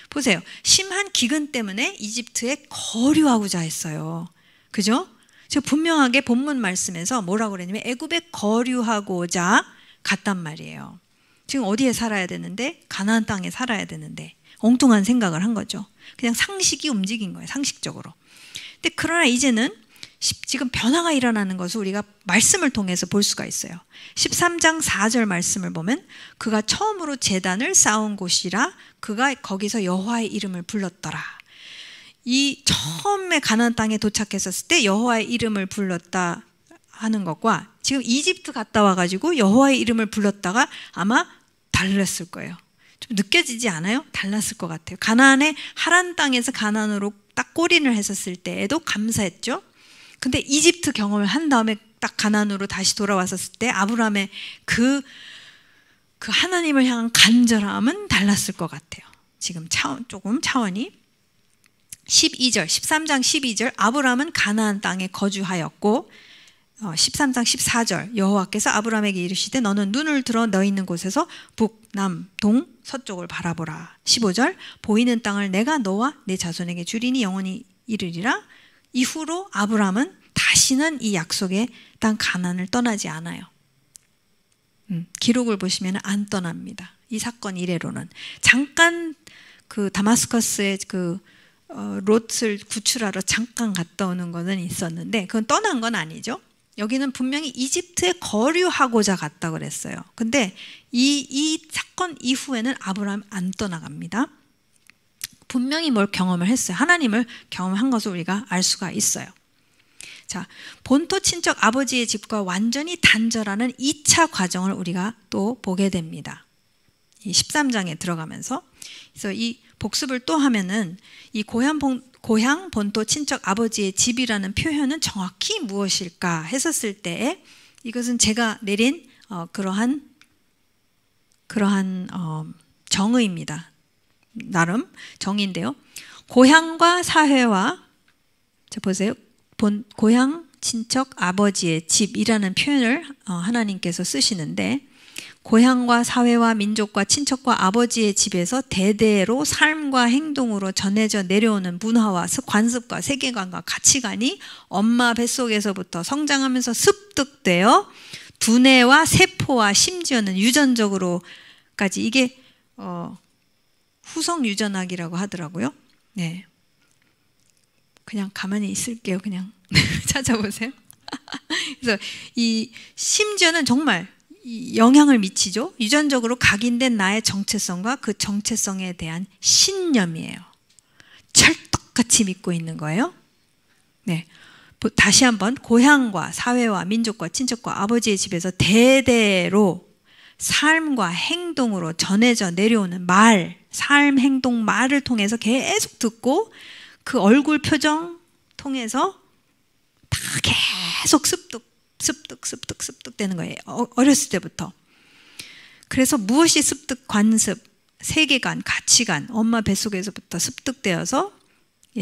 보세요. 심한 기근 때문에 이집트에 거류하고자 했어요. 그죠? 제가 분명하게 본문 말씀에서 뭐라고 그랬냐면 애굽에 거류하고자 갔단 말이에요. 지금 어디에 살아야 되는데 가나안 땅에 살아야 되는데 엉뚱한 생각을 한 거죠. 그냥 상식이 움직인 거예요. 상식적으로. 근데 그러나 이제는 지금 변화가 일어나는 것을 우리가 말씀을 통해서 볼 수가 있어요. 13장 4절 말씀을 보면 그가 처음으로 제단을 쌓은 곳이라 그가 거기서 여호와의 이름을 불렀더라. 이 처음에 가나안 땅에 도착했었을 때 여호와의 이름을 불렀다 하는 것과 지금 이집트 갔다 와가지고 여호와의 이름을 불렀다가 아마 달랐을 거예요. 좀 느껴지지 않아요? 달랐을 것 같아요. 가나안의 하란 땅에서 가나안으로 딱 골인을 했었을 때에도 감사했죠. 근데 이집트 경험을 한 다음에 딱 가나안으로 다시 돌아왔었을 때 아브라함의 그 하나님을 향한 간절함은 달랐을 것 같아요. 지금 조금 차원이 12절, 13장 12절 아브라함은 가나안 땅에 거주하였고 13장 14절 여호와께서 아브라함에게 이르시되 너는 눈을 들어 너 있는 곳에서 북, 남, 동, 서쪽을 바라보라. 15절 보이는 땅을 내가 너와 내 자손에게 주리니 영원히 이르리라. 이후로 아브라함은 다시는 이 약속의 땅 가나안을 떠나지 않아요. 기록을 보시면 안 떠납니다. 이 사건 이래로는 잠깐 그 다마스커스의 롯을 구출하러 잠깐 갔다 오는 거는 있었는데 그건 떠난 건 아니죠. 여기는 분명히 이집트에 거류하고자 갔다 그랬어요. 근데 이 사건 이후에는 아브라함 안 떠나갑니다. 분명히 뭘 경험을 했어요. 하나님을 경험한 것을 우리가 알 수가 있어요. 자, 본토 친척 아버지의 집과 완전히 단절하는 2차 과정을 우리가 또 보게 됩니다. 이 13장에 들어가면서 그래서 이 복습을 또 하면은 이 고향 본토 친척 아버지의 집이라는 표현은 정확히 무엇일까 했었을 때 이것은 제가 내린 그러한 정의입니다. 나름 정의인데요. 고향과 사회와 자 보세요. 고향 친척 아버지의 집이라는 표현을 하나님께서 쓰시는데 고향과 사회와 민족과 친척과 아버지의 집에서 대대로 삶과 행동으로 전해져 내려오는 문화와 관습과 세계관과 가치관이 엄마 뱃속에서부터 성장하면서 습득되어 두뇌와 세포와 심지어는 유전적으로까지 이게 후성 유전학이라고 하더라고요. 네, 그냥 가만히 있을게요. 그냥 찾아보세요. 그래서 이 심지어는 정말 영향을 미치죠. 유전적으로 각인된 나의 정체성과 그 정체성에 대한 신념이에요. 찰떡같이 믿고 있는 거예요. 네, 다시 한번 고향과 사회와 민족과 친척과 아버지의 집에서 대대로 삶과 행동으로 전해져 내려오는 말, 삶, 행동, 말을 통해서 계속 듣고 그 얼굴 표정 통해서 다 계속 습득되는 거예요. 어렸을 때부터. 그래서 무엇이 습득, 관습, 세계관, 가치관, 엄마 뱃속에서부터 습득되어서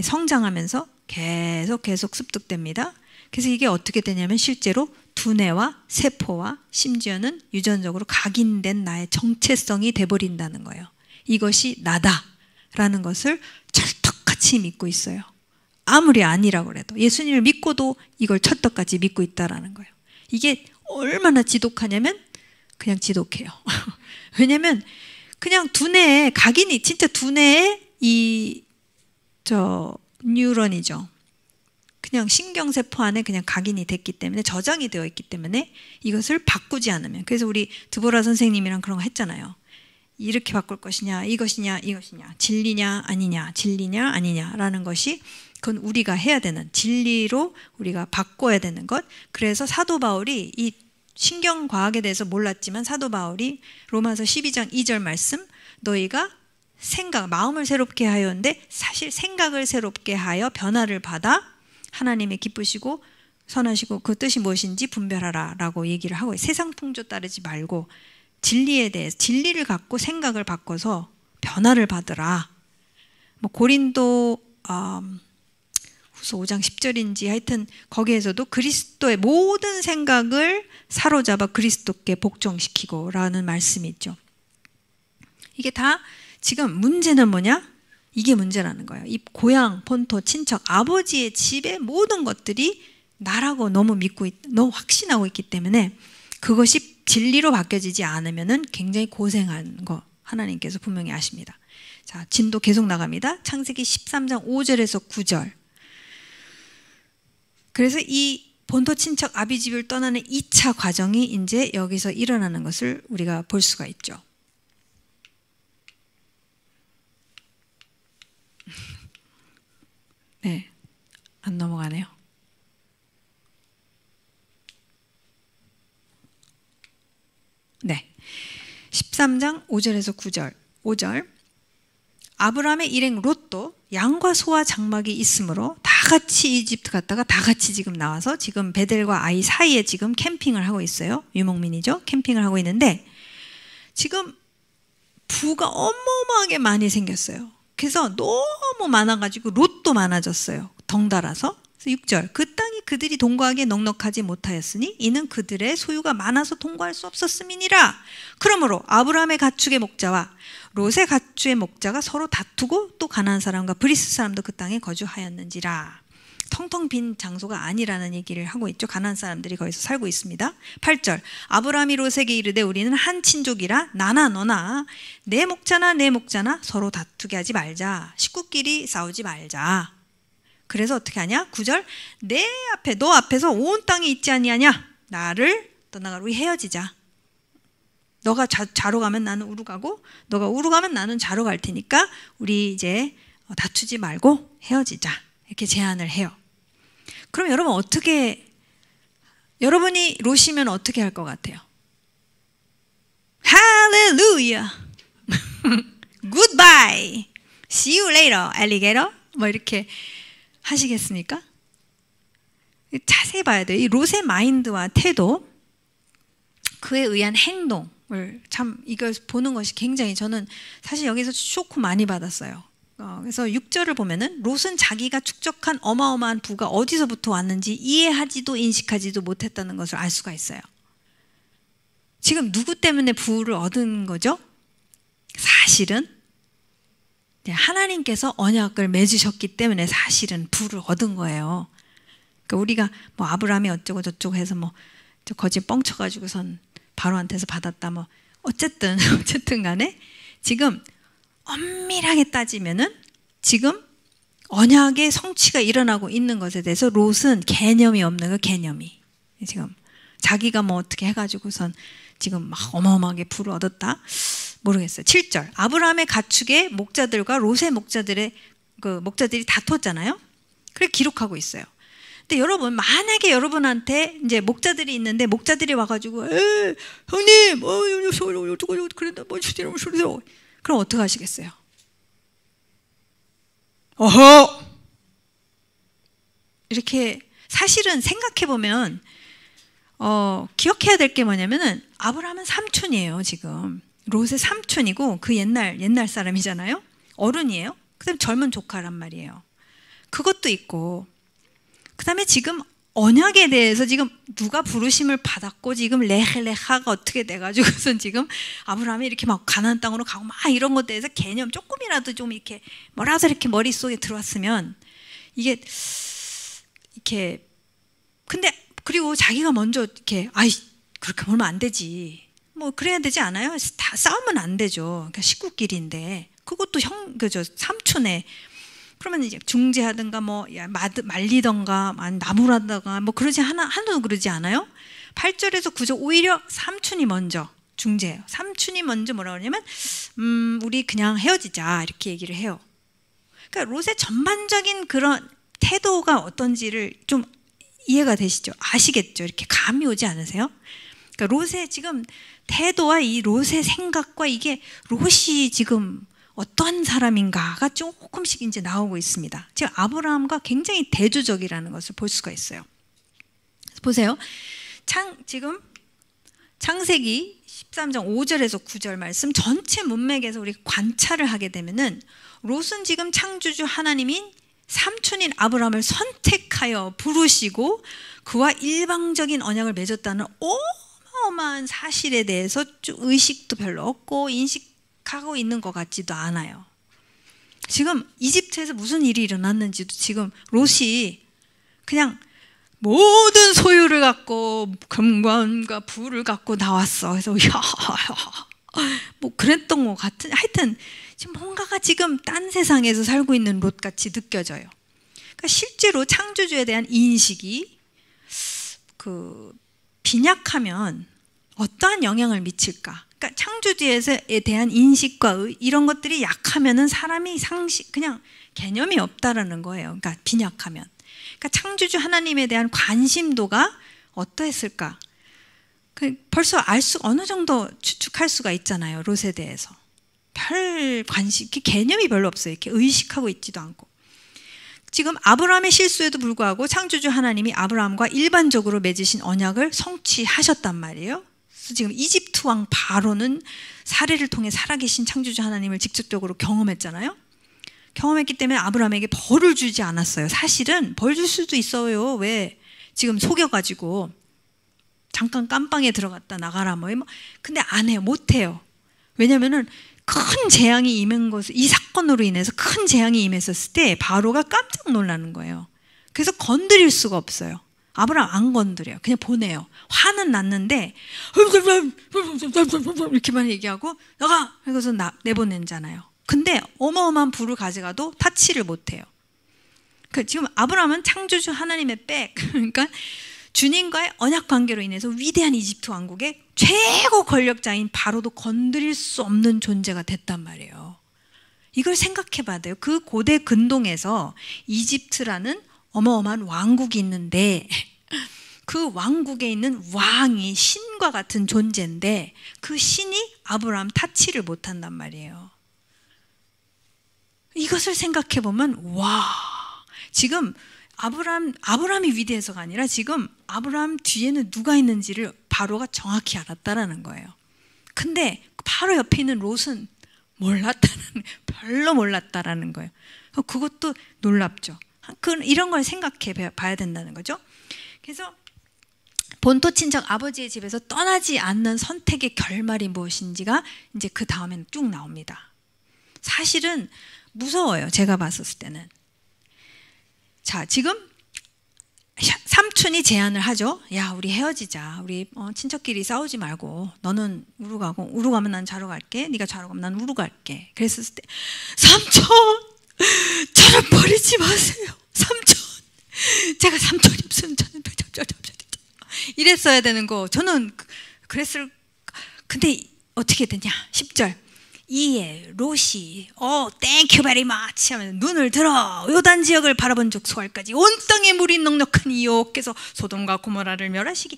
성장하면서 계속 습득됩니다. 그래서 이게 어떻게 되냐면 실제로 두뇌와 세포와 심지어는 유전적으로 각인된 나의 정체성이 돼버린다는 거예요. 이것이 나다라는 것을 철떡같이 믿고 있어요. 아무리 아니라고 해도 예수님을 믿고도 이걸 철떡같이 믿고 있다라는 거예요. 이게 얼마나 지독하냐면 그냥 지독해요. 왜냐면 그냥 두뇌에 각인이 진짜 두뇌에 뉴런이죠. 그냥 신경세포 안에 그냥 각인이 됐기 때문에 저장이 되어 있기 때문에 이것을 바꾸지 않으면 그래서 우리 드보라 선생님이랑 그런 거 했잖아요. 이렇게 바꿀 것이냐 이것이냐 진리냐 아니냐라는 것이 그건 우리가 해야 되는 진리로 우리가 바꿔야 되는 것. 그래서 사도 바울이 이 신경과학에 대해서 몰랐지만 사도 바울이 로마서 12장 2절 말씀 너희가 마음을 새롭게 하였는데 사실 생각을 새롭게 하여 변화를 받아 하나님의 기쁘시고 선하시고 그 뜻이 무엇인지 분별하라 라고 얘기를 하고 세상 풍조 따르지 말고 진리에 대해서 진리를 갖고 생각을 바꿔서 변화를 받으라. 고린도 후서 5장 10절인지 하여튼 거기에서도 그리스도의 모든 생각을 사로잡아 그리스도께 복종시키고 라는 말씀이 있죠. 이게 다 지금 문제는 뭐냐? 이게 문제라는 거예요. 이 고향, 본토, 친척, 아버지의 집의 모든 것들이 나라고 너무 너무 확신하고 있기 때문에 그것이 진리로 바뀌어지지 않으면은 굉장히 고생한 거 하나님께서 분명히 아십니다. 자, 진도 계속 나갑니다. 창세기 13장 5절에서 9절. 그래서 이 본토 친척 아비 집을 떠나는 2차 과정이 이제 여기서 일어나는 것을 우리가 볼 수가 있죠. 네, 안 넘어가네요. 네, 13장 5절에서 9절. 5절. 아브라함의 일행 롯도 양과 소와 장막이 있으므로 다 같이 이집트 갔다가 다 같이 지금 나와서 지금 베델과 아이 사이에 지금 캠핑을 하고 있어요. 유목민이죠. 캠핑을 하고 있는데 지금 부가 어마어마하게 많이 생겼어요. 그래서 너무 많아가지고 롯도 많아졌어요. 덩달아서. 6절 그 땅이 그들이 동거하기에 넉넉하지 못하였으니 이는 그들의 소유가 많아서 동거할 수 없었음이니라. 그러므로 아브라함의 가축의 목자와 롯의 가축의 목자가 서로 다투고 또 가나안 사람과 브리스 사람도 그 땅에 거주하였는지라. 텅텅 빈 장소가 아니라는 얘기를 하고 있죠. 가나안 사람들이 거기서 살고 있습니다. 8절 아브라함이 롯에게 이르되 우리는 한 친족이라 나나 너나 내 목자나 서로 다투게 하지 말자. 식구끼리 싸우지 말자. 그래서 어떻게 하냐? 9절 내 앞에 너 앞에서 온 땅이 있지 아니하냐? 나를 떠나가라. 우리 헤어지자. 너가 좌로 가면 나는 우로 가고 너가 우로 가면 나는 좌로 갈 테니까 우리 이제 다투지 말고 헤어지자. 이렇게 제안을 해요. 그럼 여러분이 롯이면 어떻게 할 것 같아요? 할렐루야. Goodbye. See you later, alligator. 뭐 이렇게 하시겠습니까? 자세히 봐야 돼요. 이 롯의 마인드와 태도, 그에 의한 행동을 참 이걸 보는 것이 굉장히 저는 사실 여기서 쇼크 많이 받았어요. 그래서 6절을 보면은 롯은 자기가 축적한 어마어마한 부가 어디서부터 왔는지 이해하지도 인식하지도 못했다는 것을 알 수가 있어요. 지금 누구 때문에 부를 얻은 거죠? 사실은 하나님께서 언약을 맺으셨기 때문에 사실은 부를 얻은 거예요. 그러니까 우리가 뭐 아브라함이 어쩌고 저쩌고 해서 뭐 거짓 뻥쳐가지고선 바로한테서 받았다 뭐 어쨌든 간에 지금 엄밀하게 따지면은 지금 언약의 성취가 일어나고 있는 것에 대해서 롯은 개념이 없는 거. 개념이 지금 자기가 뭐 어떻게 해가지고선 지금 막 어마어마하게 부를 얻었다 모르겠어요. 7절 아브라함의 가축의 목자들과 롯의 목자들이 다퉜잖아요. 그래 기록하고 있어요. 근데 여러분 만약에 여러분한테 이제 목자들이 있는데 목자들이 와가지고 형님 어쩌고 그랬다 뭐 이러면 소리로 그럼 어떻게 하시겠어요? 어허! 이렇게 사실은 생각해보면 기억해야 될 게 뭐냐면은 아브라함은 삼촌이에요. 지금 롯의 삼촌이고 그 옛날 사람이잖아요. 어른이에요. 그 다음에 젊은 조카란 말이에요. 그것도 있고 그 다음에 지금 언약에 대해서 지금 누가 부르심을 받았고 지금 레하가 어떻게 돼가지고선 지금 아브라함이 이렇게 막 가나안 땅으로 가고 막 이런 것에 대해서 개념 조금이라도 좀 이렇게 뭐라도 이렇게 머릿속에 들어왔으면 이게 근데 그리고 자기가 먼저 이렇게 그렇게 보면 안 되지 뭐 그래야 되지 않아요? 다 싸우면 안 되죠. 그러니까 식구끼리인데 그것도 삼촌의 그러면 이제 중재하든가 뭐 말리던가 나무라든가 뭐 그러지 하나도 그러지 않아요? 8절에서 9절 오히려 삼촌이 먼저 중재해요. 삼촌이 먼저 뭐라 그러냐면 우리 그냥 헤어지자 이렇게 얘기를 해요. 그러니까 롯의 전반적인 그런 태도가 어떤지를 좀 이해가 되시죠? 아시겠죠? 이렇게 감이 오지 않으세요? 그러니까 롯의 지금 태도와 이 롯의 생각과 이게 롯이 지금 어떤 사람인가가 조금씩 이제 나오고 있습니다. 지금 아브라함과 굉장히 대조적이라는 것을 볼 수가 있어요. 보세요. 지금 창세기 13장 5절에서 9절 말씀 전체 문맥에서 우리 관찰을 하게 되면은 롯은 지금 창조주 하나님인 삼촌인 아브라함을 선택하여 부르시고 그와 일방적인 언약을 맺었다는 어마어마한 사실에 대해서 좀 의식도 별로 없고 인식하고 있는 것 같지도 않아요. 지금 이집트에서 무슨 일이 일어났는지도 지금 롯이 그냥 모든 소유를 갖고 금관과 부를 갖고 나왔어. 그래서 뭐 그랬던 것 같은 하여튼 지금 뭔가가 지금 딴 세상에서 살고 있는 롯 같이 느껴져요. 그러니까 실제로 창조주에 대한 인식이 빈약하면 어떠한 영향을 미칠까? 그러니까 창조주에 대한 인식과 이런 것들이 약하면은 사람이 그냥 개념이 없다라는 거예요. 그러니까 빈약하면. 그러니까 창조주 하나님에 대한 관심도가 어떠했을까? 벌써 어느 정도 추측할 수가 있잖아요. 롯에 대해서. 별 관심, 개념이 별로 없어요. 이렇게 의식하고 있지도 않고. 지금 아브라함의 실수에도 불구하고 창조주 하나님이 아브라함과 일반적으로 맺으신 언약을 성취하셨단 말이에요. 그래서 지금 이집트 왕 바로는 사례를 통해 살아계신 창조주 하나님을 직접적으로 경험했잖아요. 경험했기 때문에 아브라함에게 벌을 주지 않았어요. 사실은 벌 줄 수도 있어요. 왜? 지금 속여가지고 잠깐 깜빵에 들어갔다 나가라 뭐. 근데 안 해요. 못 해요. 왜냐면은 큰 재앙이 임한 것을, 이 사건으로 인해서 큰 재앙이 임했었을 때 바로가 깜짝 놀라는 거예요. 그래서 건드릴 수가 없어요. 아브라함 안 건드려요. 그냥 보내요. 화는 났는데 이렇게만 얘기하고 나가! 그래서 내보낸잖아요. 근데 어마어마한 불을 가져가도 타치를 못해요. 지금 아브라함은 창조주 하나님의 그러니까 주님과의 언약 관계로 인해서 위대한 이집트 왕국의 최고 권력자인 바로도 건드릴 수 없는 존재가 됐단 말이에요. 이걸 생각해 봐야 돼요. 그 고대 근동에서 이집트라는 어마어마한 왕국이 있는데 그 왕국에 있는 왕이 신과 같은 존재인데 그 신이 아브라함 타치를 못한단 말이에요. 이것을 생각해 보면 와, 지금 아브라함이 위대해서가 아니라 지금 아브라함 뒤에는 누가 있는지를 바로가 정확히 알았다라는 거예요. 근데 바로 옆에 있는 롯은 별로 몰랐다라는 거예요. 그것도 놀랍죠. 이런 걸 생각해 봐야 된다는 거죠. 그래서 본토 친척 아버지의 집에서 떠나지 않는 선택의 결말이 무엇인지가 이제 그 다음에는 쭉 나옵니다. 사실은 무서워요. 제가 봤었을 때는. 자, 지금 삼촌이 제안을 하죠. 야, 우리 헤어지자. 우리 친척끼리 싸우지 말고 너는 우루 가고, 우루 가면 난 좌로 갈게. 네가 좌로 가면 난 우루 갈게. 그랬을 때 삼촌, 저를 버리지 마세요. 삼촌, 제가 삼촌이 없으면 저는 이랬어야 되는 거. 저는 근데 어떻게 되냐. 10절. 이에 롯이 thank you very much 하면서 눈을 들어 요단 지역을 바라본 적 소알까지 온 땅에 물이 넉넉하니 여호와께서 소돔과 고모라를 멸하시기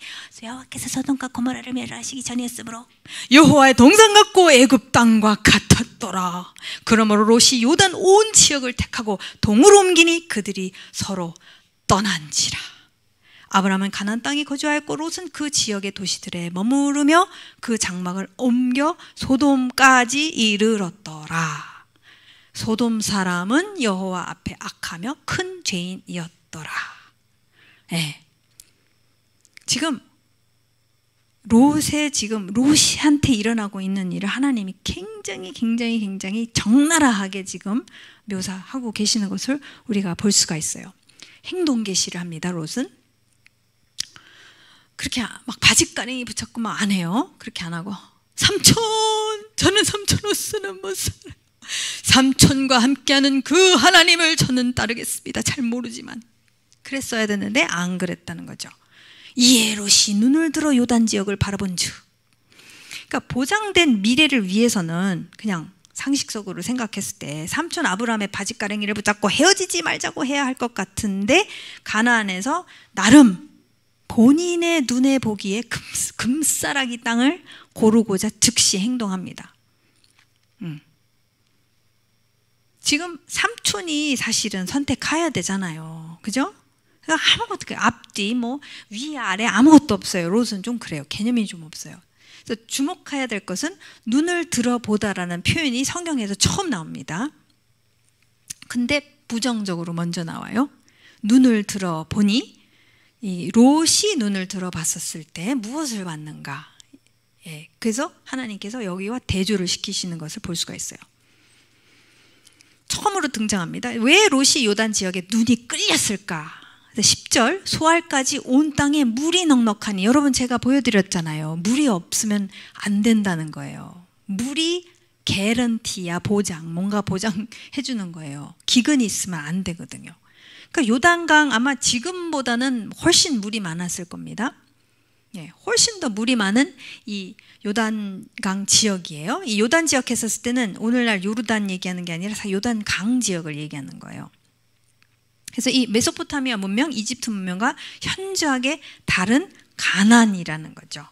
전이었으므로 여호와의 동상 같고 애굽 땅과 같았더라. 그러므로 롯이 요단 온 지역을 택하고 동으로 옮기니 그들이 서로 떠난지라. 아브라함은 가나안 땅에 거주하였고 롯은 그 지역의 도시들에 머무르며 그 장막을 옮겨 소돔까지 이르렀더라. 소돔 사람은 여호와 앞에 악하며 큰 죄인이었더라. 네. 지금 롯한테 일어나고 있는 일을 하나님이 굉장히 적나라하게 지금 묘사하고 계시는 것을 우리가 볼 수가 있어요. 행동 계시를 합니다. 롯은 그렇게 막 바짓가랭이 붙잡고 막 안 해요. 그렇게 안 하고 삼촌, 저는 삼촌 없이는 못 살아요. 삼촌과 함께하는 그 하나님을 저는 따르겠습니다. 잘 모르지만 그랬어야 되는데 안 그랬다는 거죠. 이에 롯이 눈을 들어 요단 지역을 바라본 즉, 그러니까 보장된 미래를 위해서는 그냥 상식적으로 생각했을 때 삼촌 아브라함의 바짓가랭이를 붙잡고 헤어지지 말자고 해야 할 것 같은데 가나안에서 나름 본인의 눈에 보기에 금싸라기 땅을 고르고자 즉시 행동합니다. 지금 삼촌이 사실은 선택해야 되잖아요. 그죠? 아무것도, 앞뒤, 위, 아래 아무것도 없어요. 롯은 좀 그래요. 개념이 좀 없어요. 그래서 주목해야 될 것은 눈을 들어보다라는 표현이 성경에서 처음 나옵니다. 근데 부정적으로 먼저 나와요. 눈을 들어보니 이 롯이 눈을 들어봤었을 때 무엇을 봤는가? 예, 그래서 하나님께서 여기와 대조를 시키시는 것을 볼 수가 있어요. 처음으로 등장합니다. 왜 롯이 요단 지역에 눈이 끌렸을까? 10절 소알까지 온 땅에 물이 넉넉하니, 여러분 제가 보여드렸잖아요. 물이 없으면 안 된다는 거예요. 물이 개런티야, 보장, 뭔가 보장해 주는 거예요. 기근이 있으면 안 되거든요. 그러니까 요단강 아마 지금보다는 훨씬 물이 많았을 겁니다. 예, 훨씬 더 물이 많은 이 요단강 지역이에요. 이 요단 지역 했었을 때는 오늘날 요르단 얘기하는 게 아니라 요단강 지역을 얘기하는 거예요. 그래서 이 메소포타미아 문명, 이집트 문명과 현저하게 다른 가나안이라는 거죠.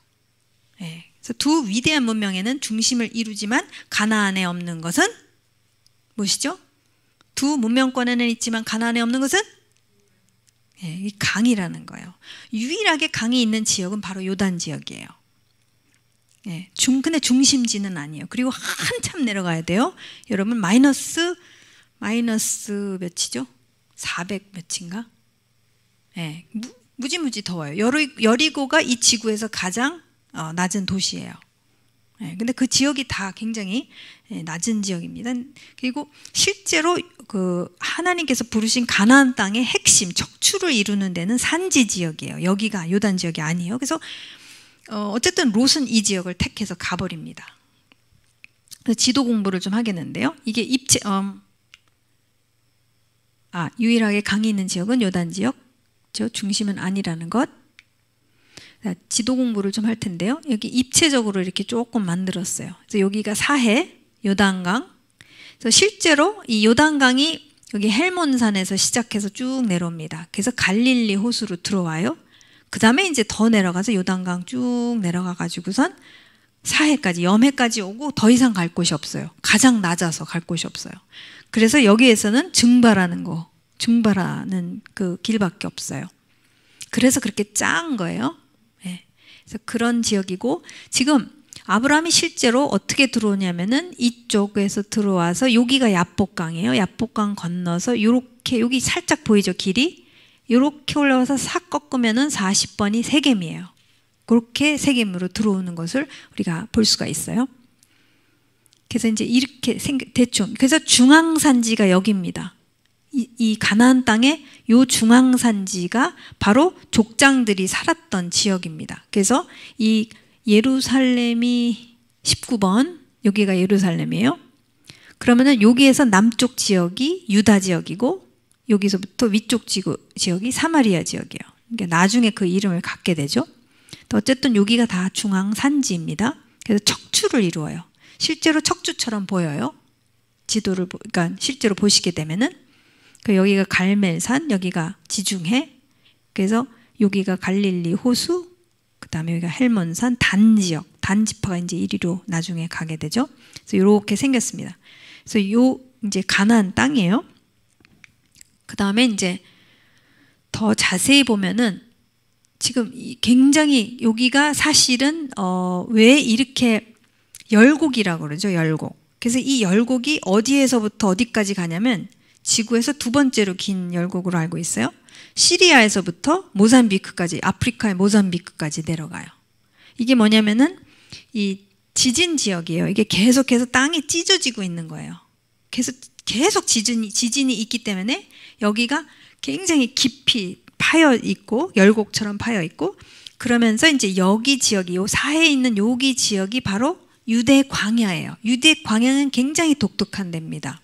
예, 그래서 두 위대한 문명에는 중심을 이루지만 가나안에 없는 것은 무엇이죠? 두 문명권에는 있지만 가나안에 없는 것은 이 강이라는 거예요. 유일하게 강이 있는 지역은 바로 요단 지역이에요. 근데 중심지는 아니에요. 그리고 한참 내려가야 돼요. 여러분 마이너스 몇이죠? 400 몇인가? 무지무지 더워요. 여리고가 이 지구에서 가장 낮은 도시예요. 근데 그 지역이 다 굉장히 낮은 지역입니다. 그리고 실제로 그 하나님께서 부르신 가나안 땅의 핵심 척추를 이루는 데는 산지 지역이에요. 여기가 요단 지역이 아니에요. 그래서 어쨌든 롯은 이 지역을 택해서 가버립니다. 그래서 지도 공부를 좀 하겠는데요. 이게 유일하게 강이 있는 지역은 요단 지역, 저 중심은 아니라는 것. 지도 공부를 좀 할 텐데요. 여기 입체적으로 이렇게 조금 만들었어요. 그래서 여기가 사해, 요단강. 그래서 실제로 이 요단강이 여기 헬몬산에서 시작해서 쭉 내려옵니다. 그래서 갈릴리 호수로 들어와요. 그 다음에 이제 더 내려가서 요단강 쭉 내려가 가지고선 사해까지, 염해까지 오고 더 이상 갈 곳이 없어요. 가장 낮아서 갈 곳이 없어요. 그래서 여기에서는 증발하는 그 길밖에 없어요. 그래서 그렇게 작은 거예요. 그래서 그런 지역이고, 지금 아브라함이 실제로 어떻게 들어오냐면은 이쪽에서 들어와서 여기가 야복강이에요. 야복강 건너서 요렇게, 여기 살짝 보이죠, 길이? 요렇게 올라와서 싹 꺾으면은 40번이 세겜이에요. 그렇게 세겜으로 들어오는 것을 우리가 볼 수가 있어요. 그래서 이제 이렇게 대충, 그래서 중앙산지가 여기입니다. 이 가나안 땅의 요 중앙산지가 바로 족장들이 살았던 지역입니다. 그래서 이 예루살렘이 19번, 여기가 예루살렘이에요. 그러면은 여기에서 남쪽 지역이 유다 지역이고, 여기서부터 위쪽 지역이 사마리아 지역이에요. 그러니까 나중에 그 이름을 갖게 되죠. 어쨌든 여기가 다 중앙산지입니다. 그래서 척추를 이루어요. 실제로 척추처럼 보여요. 지도를, 그러니까 실제로 보시게 되면은. 여기가 갈멜산, 여기가 지중해. 그래서 여기가 갈릴리 호수, 그 다음에 여기가 헬몬산 단지역, 단지파가 이제 이리로 나중에 가게 되죠. 그래서 이렇게 생겼습니다. 그래서 요 이제 가나안 땅이에요. 그 다음에 이제 더 자세히 보면은 지금 굉장히 여기가 사실은 왜 이렇게 열곡이라고 그러죠, 열곡. 그래서 이 열곡이 어디에서부터 어디까지 가냐면 지구에서 두 번째로 긴 열곡으로 알고 있어요. 시리아에서부터 모잠비크까지, 아프리카의 모잠비크까지 내려가요. 이게 뭐냐면은 이 지진 지역이에요. 이게 계속해서 땅이 찢어지고 있는 거예요. 계속 지진이 있기 때문에 여기가 굉장히 깊이 파여 있고, 열곡처럼 파여 있고, 그러면서 이제 여기 지역이, 요 사해에 있는 여기 지역이 바로 유대 광야예요. 유대 광야는 굉장히 독특한 데입니다.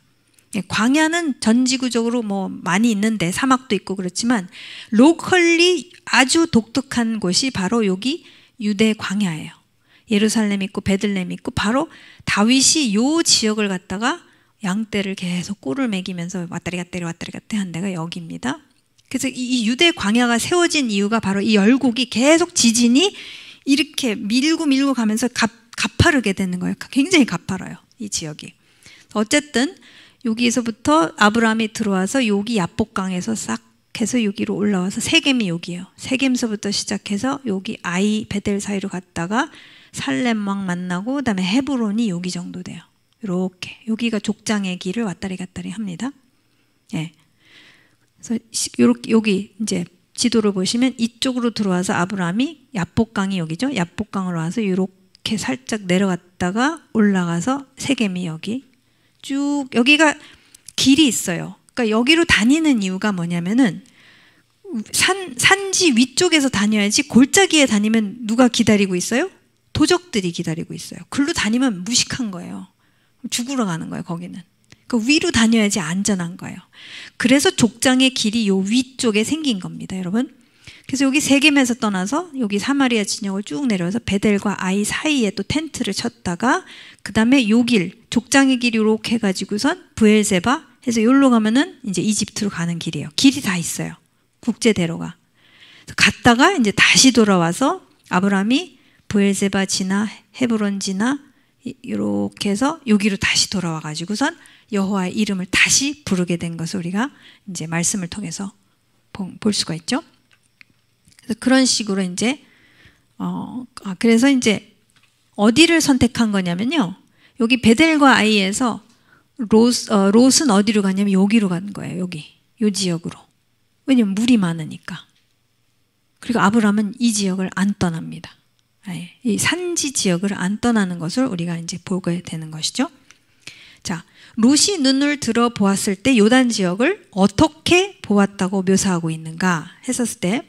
광야는 전 지구적으로 뭐 많이 있는데 사막도 있고 그렇지만 로컬리 아주 독특한 곳이 바로 여기 유대 광야예요. 예루살렘 있고 베들레헴 있고, 바로 다윗이 요 지역을 갖다가 양떼를 계속 꼴을 매기면서 왔다리 갔다리 한 데가 여기입니다. 그래서 이 유대 광야가 세워진 이유가 바로 이 열곡이 계속 지진이 이렇게 밀고 가면서 가파르게 되는 거예요. 굉장히 가파라요, 이 지역이. 어쨌든 여기에서부터 아브라함이 들어와서 여기 야복강에서 싹 해서 여기로 올라와서 세겜이 여기예요. 세겜서부터 시작해서 여기 아이 베델 사이로 갔다가 살렘 왕 만나고, 그다음에 헤브론이 여기 정도 돼요. 이렇게 여기가 족장의 길을 왔다리 갔다리 합니다. 그래서 여기 이제 지도를 보시면 이쪽으로 들어와서 아브라함이 야복강이 여기죠. 야복강으로 와서 이렇게 살짝 내려갔다가 올라가서 세겜이 여기 쭉, 여기가 길이 있어요. 그러니까 여기로 다니는 이유가 뭐냐면은 산지 위쪽에서 다녀야지, 골짜기에 다니면 누가 기다리고 있어요? 도적들이 기다리고 있어요. 글로 다니면 무식한 거예요. 죽으러 가는 거예요, 거기는. 그 위로 다녀야지 안전한 거예요. 그래서 족장의 길이 요 위쪽에 생긴 겁니다, 여러분. 그래서 여기 세겜에서 떠나서 여기 사마리아 진영을 쭉 내려와서 베델과 아이 사이에 또 텐트를 쳤다가, 그 다음에 요 길, 족장의 길이 이렇게 해가지고선 브엘세바 해서 여기로 가면은 이제 이집트로 가는 길이에요. 길이 다 있어요, 국제대로가. 갔다가 이제 다시 돌아와서 아브라함이 브엘세바 지나 헤브론 지나 이렇게 해서 여기로 다시 돌아와 가지고선 여호와의 이름을 다시 부르게 된 것을 우리가 이제 말씀을 통해서 볼 수가 있죠. 그래서 그런 식으로 이제 그래서 이제 어디를 선택한 거냐면요. 여기 베델과 아이에서 롯은 어디로 갔냐면 여기로 간 거예요. 여기 이 지역으로. 왜냐면 물이 많으니까. 그리고 아브라함은 이 지역을 안 떠납니다. 이 산지 지역을 안 떠나는 것을 우리가 이제 보게 되는 것이죠. 자, 롯이 눈을 들어 보았을 때 요단 지역을 어떻게 보았다고 묘사하고 있는가 했었을 때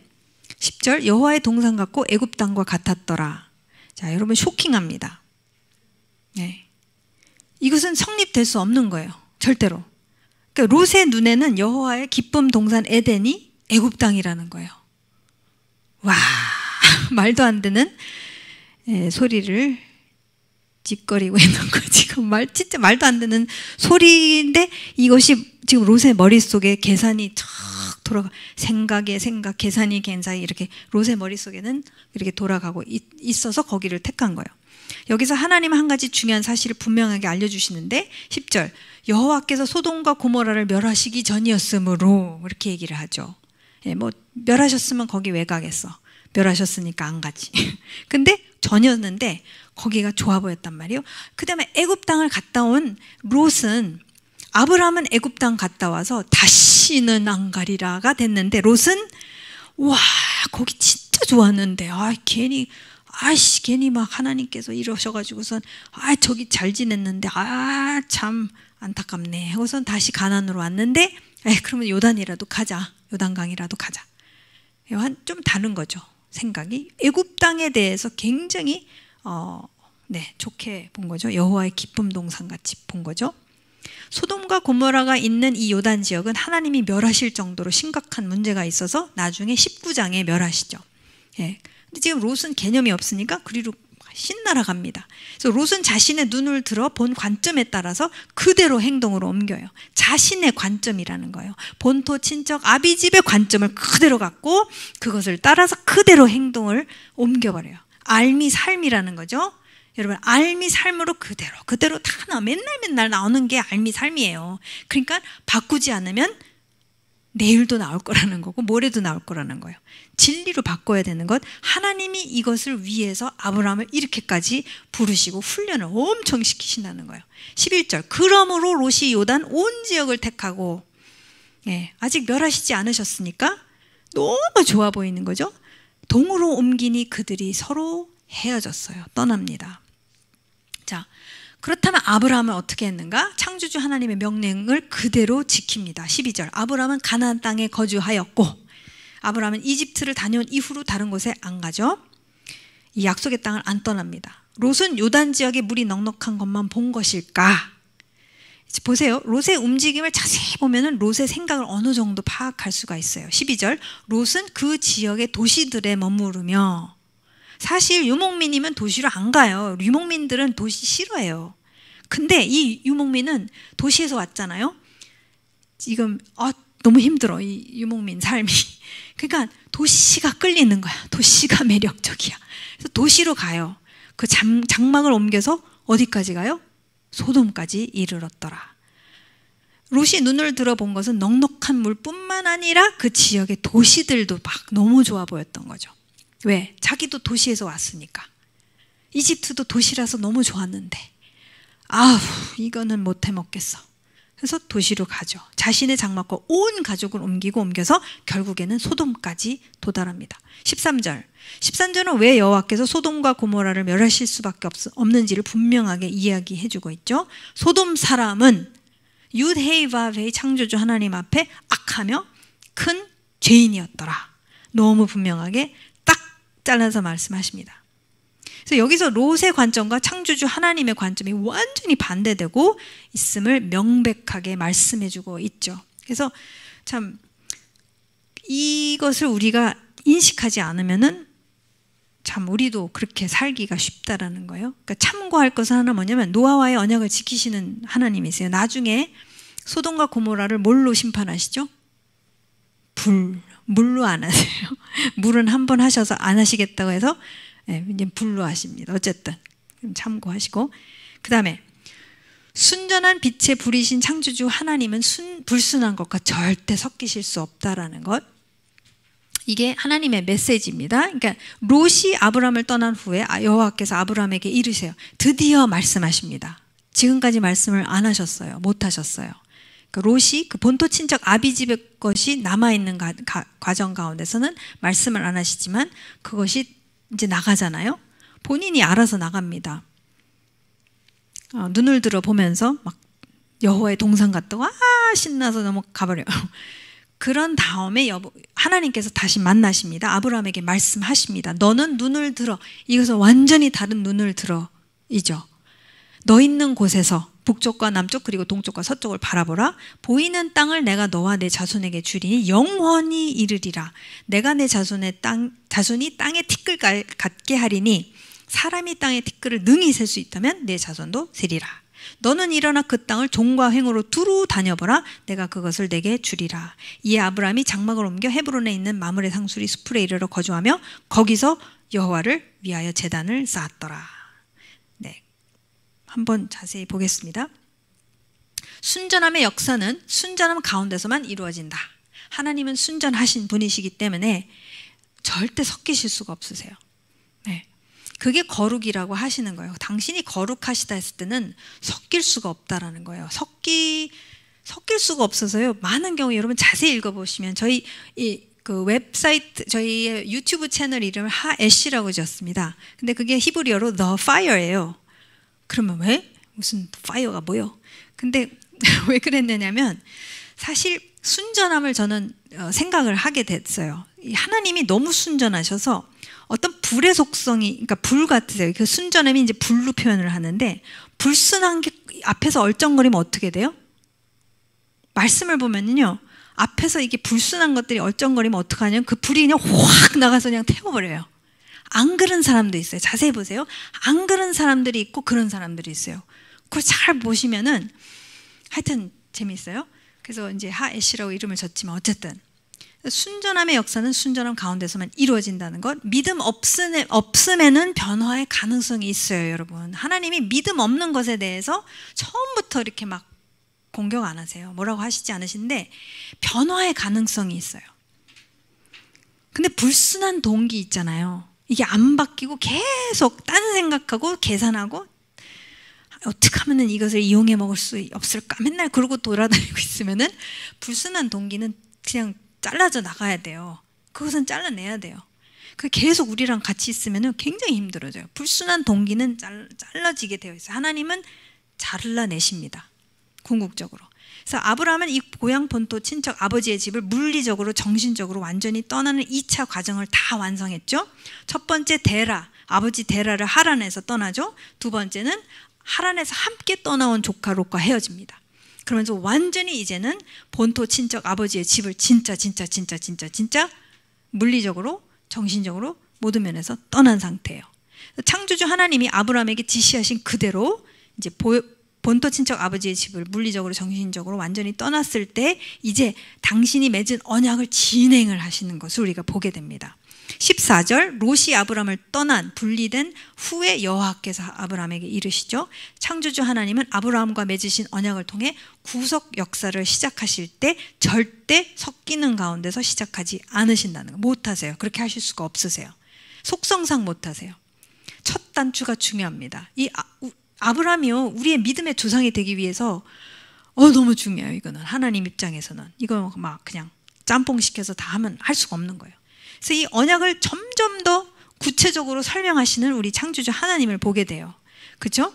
10절 여호와의 동산 같고 애굽 땅과 같았더라. 자, 여러분 쇼킹합니다. 네. 이것은 성립될 수 없는 거예요. 절대로. 그러니까 롯의 눈에는 여호와의 기쁨 동산 에덴이 애굽 땅이라는 거예요. 와, 말도 안 되는 소리를 찌꺼리고 있는 거 지금 진짜 말도 안 되는 소리인데 이것이 지금 롯의 머릿속에 계산이 쫙 돌아가 생각에 생각 계산이 계산 이렇게 롯의 머릿속에는 이렇게 돌아가고 있어서 거기를 택한 거예요. 여기서 하나님은 한 가지 중요한 사실을 분명하게 알려주시는데 10절 여호와께서 소돔과 고모라를 멸하시기 전이었으므로 이렇게 얘기를 하죠. 뭐 멸하셨으면 거기 왜 가겠어. 멸하셨으니까 안 가지. 근데 전이었는데 거기가 좋아 보였단 말이에요. 그 다음에 애굽 땅을 갔다 온 롯은 아브라함은 애굽 땅 갔다 와서 다시는 안 가리라가 됐는데 롯은 와 거기 진짜 좋았는데 괜히 막 하나님께서 이러셔가지고선 저기 잘 지냈는데 참 안타깝네 하고선 다시 가나안으로 왔는데 그러면 요단이라도 가자. 요단강이라도 가자. 좀 다른 거죠. 생각이 애굽 땅에 대해서 굉장히 좋게 본 거죠. 여호와의 기쁨 동산 같이 본 거죠. 소돔과 고모라가 있는 이 요단 지역은 하나님이 멸하실 정도로 심각한 문제가 있어서 나중에 19장에 멸하시죠. 근데 지금 롯은 개념이 없으니까 그리로 신나라 갑니다. 그래서 롯은 자신의 눈을 들어 본 관점에 따라서 그대로 행동으로 옮겨요. 자신의 관점이라는 거예요. 본토 친척 아비집의 관점을 그대로 갖고 그것을 따라서 그대로 행동을 옮겨버려요. 알미 삶이라는 거죠. 여러분 알미 삶으로 그대로 다 나와. 맨날 나오는 게 알미 삶이에요. 그러니까 바꾸지 않으면 내일도 나올 거라는 거고 모레도 나올 거라는 거예요. 진리로 바꿔야 되는 것. 하나님이 이것을 위해서 아브라함을 이렇게까지 부르시고 훈련을 엄청 시키신다는 거예요. 11절 그러므로 롯이 요단 온 지역을 택하고 아직 멸하시지 않으셨으니까 너무 좋아 보이는 거죠. 동으로 옮기니 그들이 서로 헤어졌어요. 떠납니다. 자, 그렇다면 아브라함은 어떻게 했는가? 창조주 하나님의 명령을 그대로 지킵니다. 12절 아브라함은 가나안 땅에 거주하였고 아브라함은 이집트를 다녀온 이후로 다른 곳에 안 가죠. 이 약속의 땅을 안 떠납니다. 롯은 요단 지역에 물이 넉넉한 것만 본 것일까? 보세요. 롯의 움직임을 자세히 보면 롯의 생각을 어느 정도 파악할 수가 있어요. 12절 롯은 그 지역의 도시들에 머무르며 사실 유목민이면 도시로 안 가요. 유목민들은 도시 싫어해요. 근데 이 유목민은 도시에서 왔잖아요. 지금 너무 힘들어. 이 유목민 삶이. 그러니까 도시가 끌리는 거야. 도시가 매력적이야. 그래서 도시로 가요. 그 장막을 옮겨서 어디까지 가요? 소돔까지 이르렀더라. 롯이 눈을 들어본 것은 넉넉한 물뿐만 아니라 그 지역의 도시들도 막 너무 좋아 보였던 거죠. 왜? 자기도 도시에서 왔으니까. 이집트도 도시라서 너무 좋았는데 이거는 못 해먹겠어. 그래서 도시로 가죠. 자신의 장막과 온 가족을 옮겨서 결국에는 소돔까지 도달합니다. 13절은 왜 여호와께서 소돔과 고모라를 멸하실 수밖에 없는지를 분명하게 이야기해주고 있죠. 소돔 사람은 윷헤이바베의 창조주 하나님 앞에 악하며 큰 죄인이었더라. 너무 분명하게 딱 잘라서 말씀하십니다. 그래서 여기서 롯의 관점과 창조주 하나님의 관점이 완전히 반대되고 있음을 명백하게 말씀해주고 있죠. 그래서 참 이것을 우리가 인식하지 않으면은 참 우리도 그렇게 살기가 쉽다라는 거예요. 그러니까 참고할 것은 하나 뭐냐면 노아와의 언약을 지키시는 하나님이세요. 나중에 소돔과 고모라를 뭘로 심판하시죠? 물로 안 하세요. 물은 한 번 하셔서 안 하시겠다고 해서 이제 불로하십니다. 어쨌든 참고하시고, 그 다음에 순전한 빛의 불이신 창조주 하나님은 불순한 것과 절대 섞이실 수 없다라는 것. 이게 하나님의 메시지입니다. 그러니까 롯이 아브람을 떠난 후에 여호와께서 아브람에게 이르세요. 드디어 말씀하십니다. 지금까지 말씀을 안 하셨어요. 못 하셨어요. 그러니까 롯이 그 본토 친척 아비집의 것이 남아있는 과정 가운데서는 말씀을 안 하시지만 그것이 이제 나가잖아요. 본인이 알아서 나갑니다. 눈을 들어 보면서 막 여호와의 동산 갔다고 신나서 넘어가버려요. 그런 다음에 하나님께서 다시 만나십니다. 아브라함에게 말씀하십니다. 너는 눈을 들어. 이것은 완전히 다른 눈을 들어이죠. 너 있는 곳에서 북쪽과 남쪽 그리고 동쪽과 서쪽을 바라보라. 보이는 땅을 내가 너와 내 자손에게 주리니 영원히 이르리라. 내가 내 자손이 땅에 티끌 같게 하리니 사람이 땅의 티끌을 능히 셀 수 있다면 내 자손도 세리라. 너는 일어나 그 땅을 종과 횡으로 두루 다녀보라. 내가 그것을 내게 주리라. 이에 아브라함이 장막을 옮겨 헤브론에 있는 마므레 상수리 수풀에 이르러 거주하며 거기서 여호와를 위하여 제단을 쌓았더라. 네, 한번 자세히 보겠습니다. 순전함의 역사는 순전함 가운데서만 이루어진다. 하나님은 순전하신 분이시기 때문에 절대 섞이실 수가 없으세요. 네. 그게 거룩이라고 하시는 거예요. 당신이 거룩하시다 했을 때는 섞일 수가 없다라는 거예요. 섞일 수가 없어서요. 많은 경우 여러분 자세히 읽어보시면 저희 그 웹사이트, 저희 유튜브 채널 이름을 하애시라고 지었습니다. 근데 그게 히브리어로 The Fire예요. 그러면 왜? 무슨 파이어가 뭐요? 근데 왜 그랬느냐면 사실 순전함을 저는 생각을 하게 됐어요. 하나님이 너무 순전하셔서 어떤 불의 속성이, 그러니까 불 같으세요. 그 순전함이 이제 불로 표현을 하는데, 불순한 게 앞에서 얼쩡거리면 어떻게 돼요? 말씀을 보면요, 앞에서 이게 불순한 것들이 얼쩡거리면 어떡하냐면 그 불이 그냥 확 나가서 그냥 태워버려요. 안 그런 사람도 있어요. 자세히 보세요. 안 그런 사람들이 있고 그런 사람들이 있어요. 그걸 잘 보시면은 하여튼 재미있어요. 그래서 이제 하애시라고 이름을 졌지만 어쨌든 순전함의 역사는 순전함 가운데서만 이루어진다는 것. 믿음 없음에는 변화의 가능성이 있어요, 여러분. 하나님이 믿음 없는 것에 대해서 처음부터 이렇게 막 공격 안 하세요. 뭐라고 하시지 않으신데 변화의 가능성이 있어요. 근데 불순한 동기 있잖아요. 이게 안 바뀌고 계속 딴 생각하고 계산하고 어떻게 하면 이것을 이용해 먹을 수 없을까 맨날 그러고 돌아다니고 있으면은 불순한 동기는 그냥 잘라져 나가야 돼요. 그것은 잘라내야 돼요. 계속 우리랑 같이 있으면 굉장히 힘들어져요. 불순한 동기는 잘라지게 되어 있어요. 하나님은 잘라내십니다. 궁극적으로. 그래서 아브라함은 이 고향 본토 친척 아버지의 집을 물리적으로 정신적으로 완전히 떠나는 2차 과정을 다 완성했죠. 첫 번째 아버지 데라를 하란에서 떠나죠. 두 번째는 하란에서 함께 떠나온 조카 롯과 헤어집니다. 그러면서 완전히 이제는 본토 친척 아버지의 집을 진짜 물리적으로 정신적으로 모든 면에서 떠난 상태예요. 창조주 하나님이 아브라함에게 지시하신 그대로 이제 본토 친척 아버지의 집을 물리적으로 정신적으로 완전히 떠났을 때 이제 당신이 맺은 언약을 진행을 하시는 것을 우리가 보게 됩니다. 14절 롯이 아브람을 떠난 분리된 후에 여호와께서 아브람에게 이르시죠. 창조주 하나님은 아브람과 맺으신 언약을 통해 구속 역사를 시작하실 때 절대 섞이는 가운데서 시작하지 않으신다는 거. 못하세요. 그렇게 하실 수가 없으세요. 속성상 못하세요. 첫 단추가 중요합니다. 이 아브람이요, 우리의 믿음의 조상이 되기 위해서 너무 중요해요. 이거는 하나님 입장에서는 이거 막 그냥 짬뽕 시켜서 다 하면 할 수가 없는 거예요. 그래서 이 언약을 점점 더 구체적으로 설명하시는 우리 창조주 하나님을 보게 돼요. 그렇죠?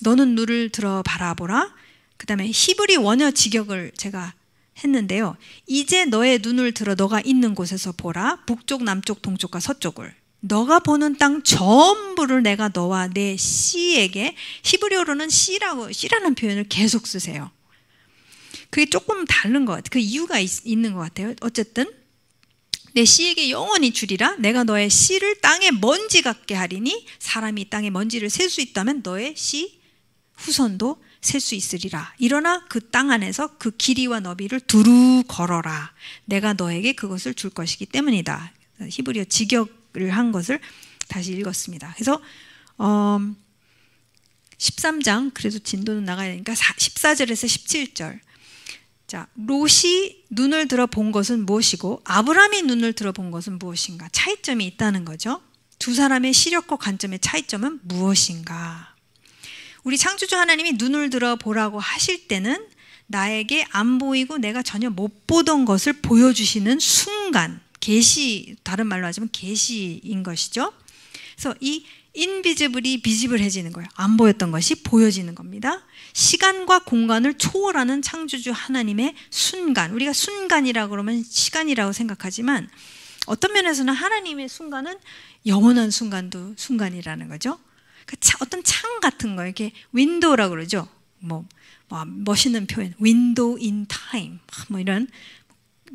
너는 눈을 들어 바라보라. 그 다음에 히브리 원어 직역을 제가 했는데요. 이제 너의 눈을 들어 너가 있는 곳에서 보라. 북쪽, 남쪽, 동쪽과 서쪽을. 너가 보는 땅 전부를 내가 너와 내 씨에게, 히브리어로는 씨라는 표현을 계속 쓰세요. 그게 조금 다른 것 같아요. 그 이유가 있는 것 같아요. 어쨌든 내 씨에게 영원히 주리라. 내가 너의 씨를 땅에 먼지 같게 하리니 사람이 땅에 먼지를 셀 수 있다면 너의 씨 후손도 셀 수 있으리라. 일어나 그 땅 안에서 그 길이와 너비를 두루 걸어라. 내가 너에게 그것을 줄 것이기 때문이다. 히브리어 직역을 한 것을 다시 읽었습니다. 그래서 13장 그래도 진도는 나가야 되니까 14절에서 17절. 자, 롯이 눈을 들어 본 것은 무엇이고 아브라함이 눈을 들어 본 것은 무엇인가? 차이점이 있다는 거죠. 두 사람의 시력과 관점의 차이점은 무엇인가? 우리 창조주 하나님이 눈을 들어 보라고 하실 때는 나에게 안 보이고 내가 전혀 못 보던 것을 보여주시는 순간, 계시, 다른 말로 하자면 계시인 것이죠. 그래서 이 인비지블이 비지블해지는 거예요. 안 보였던 것이 보여지는 겁니다. 시간과 공간을 초월하는 창조주 하나님의 순간, 우리가 순간이라고 그러면 시간이라고 생각하지만 어떤 면에서는 하나님의 순간은 영원한 순간도 순간이라는 거죠. 어떤 창 같은 거, 이렇게 윈도우라고 그러죠. 멋있는 표현, 윈도우 인 타임, 이런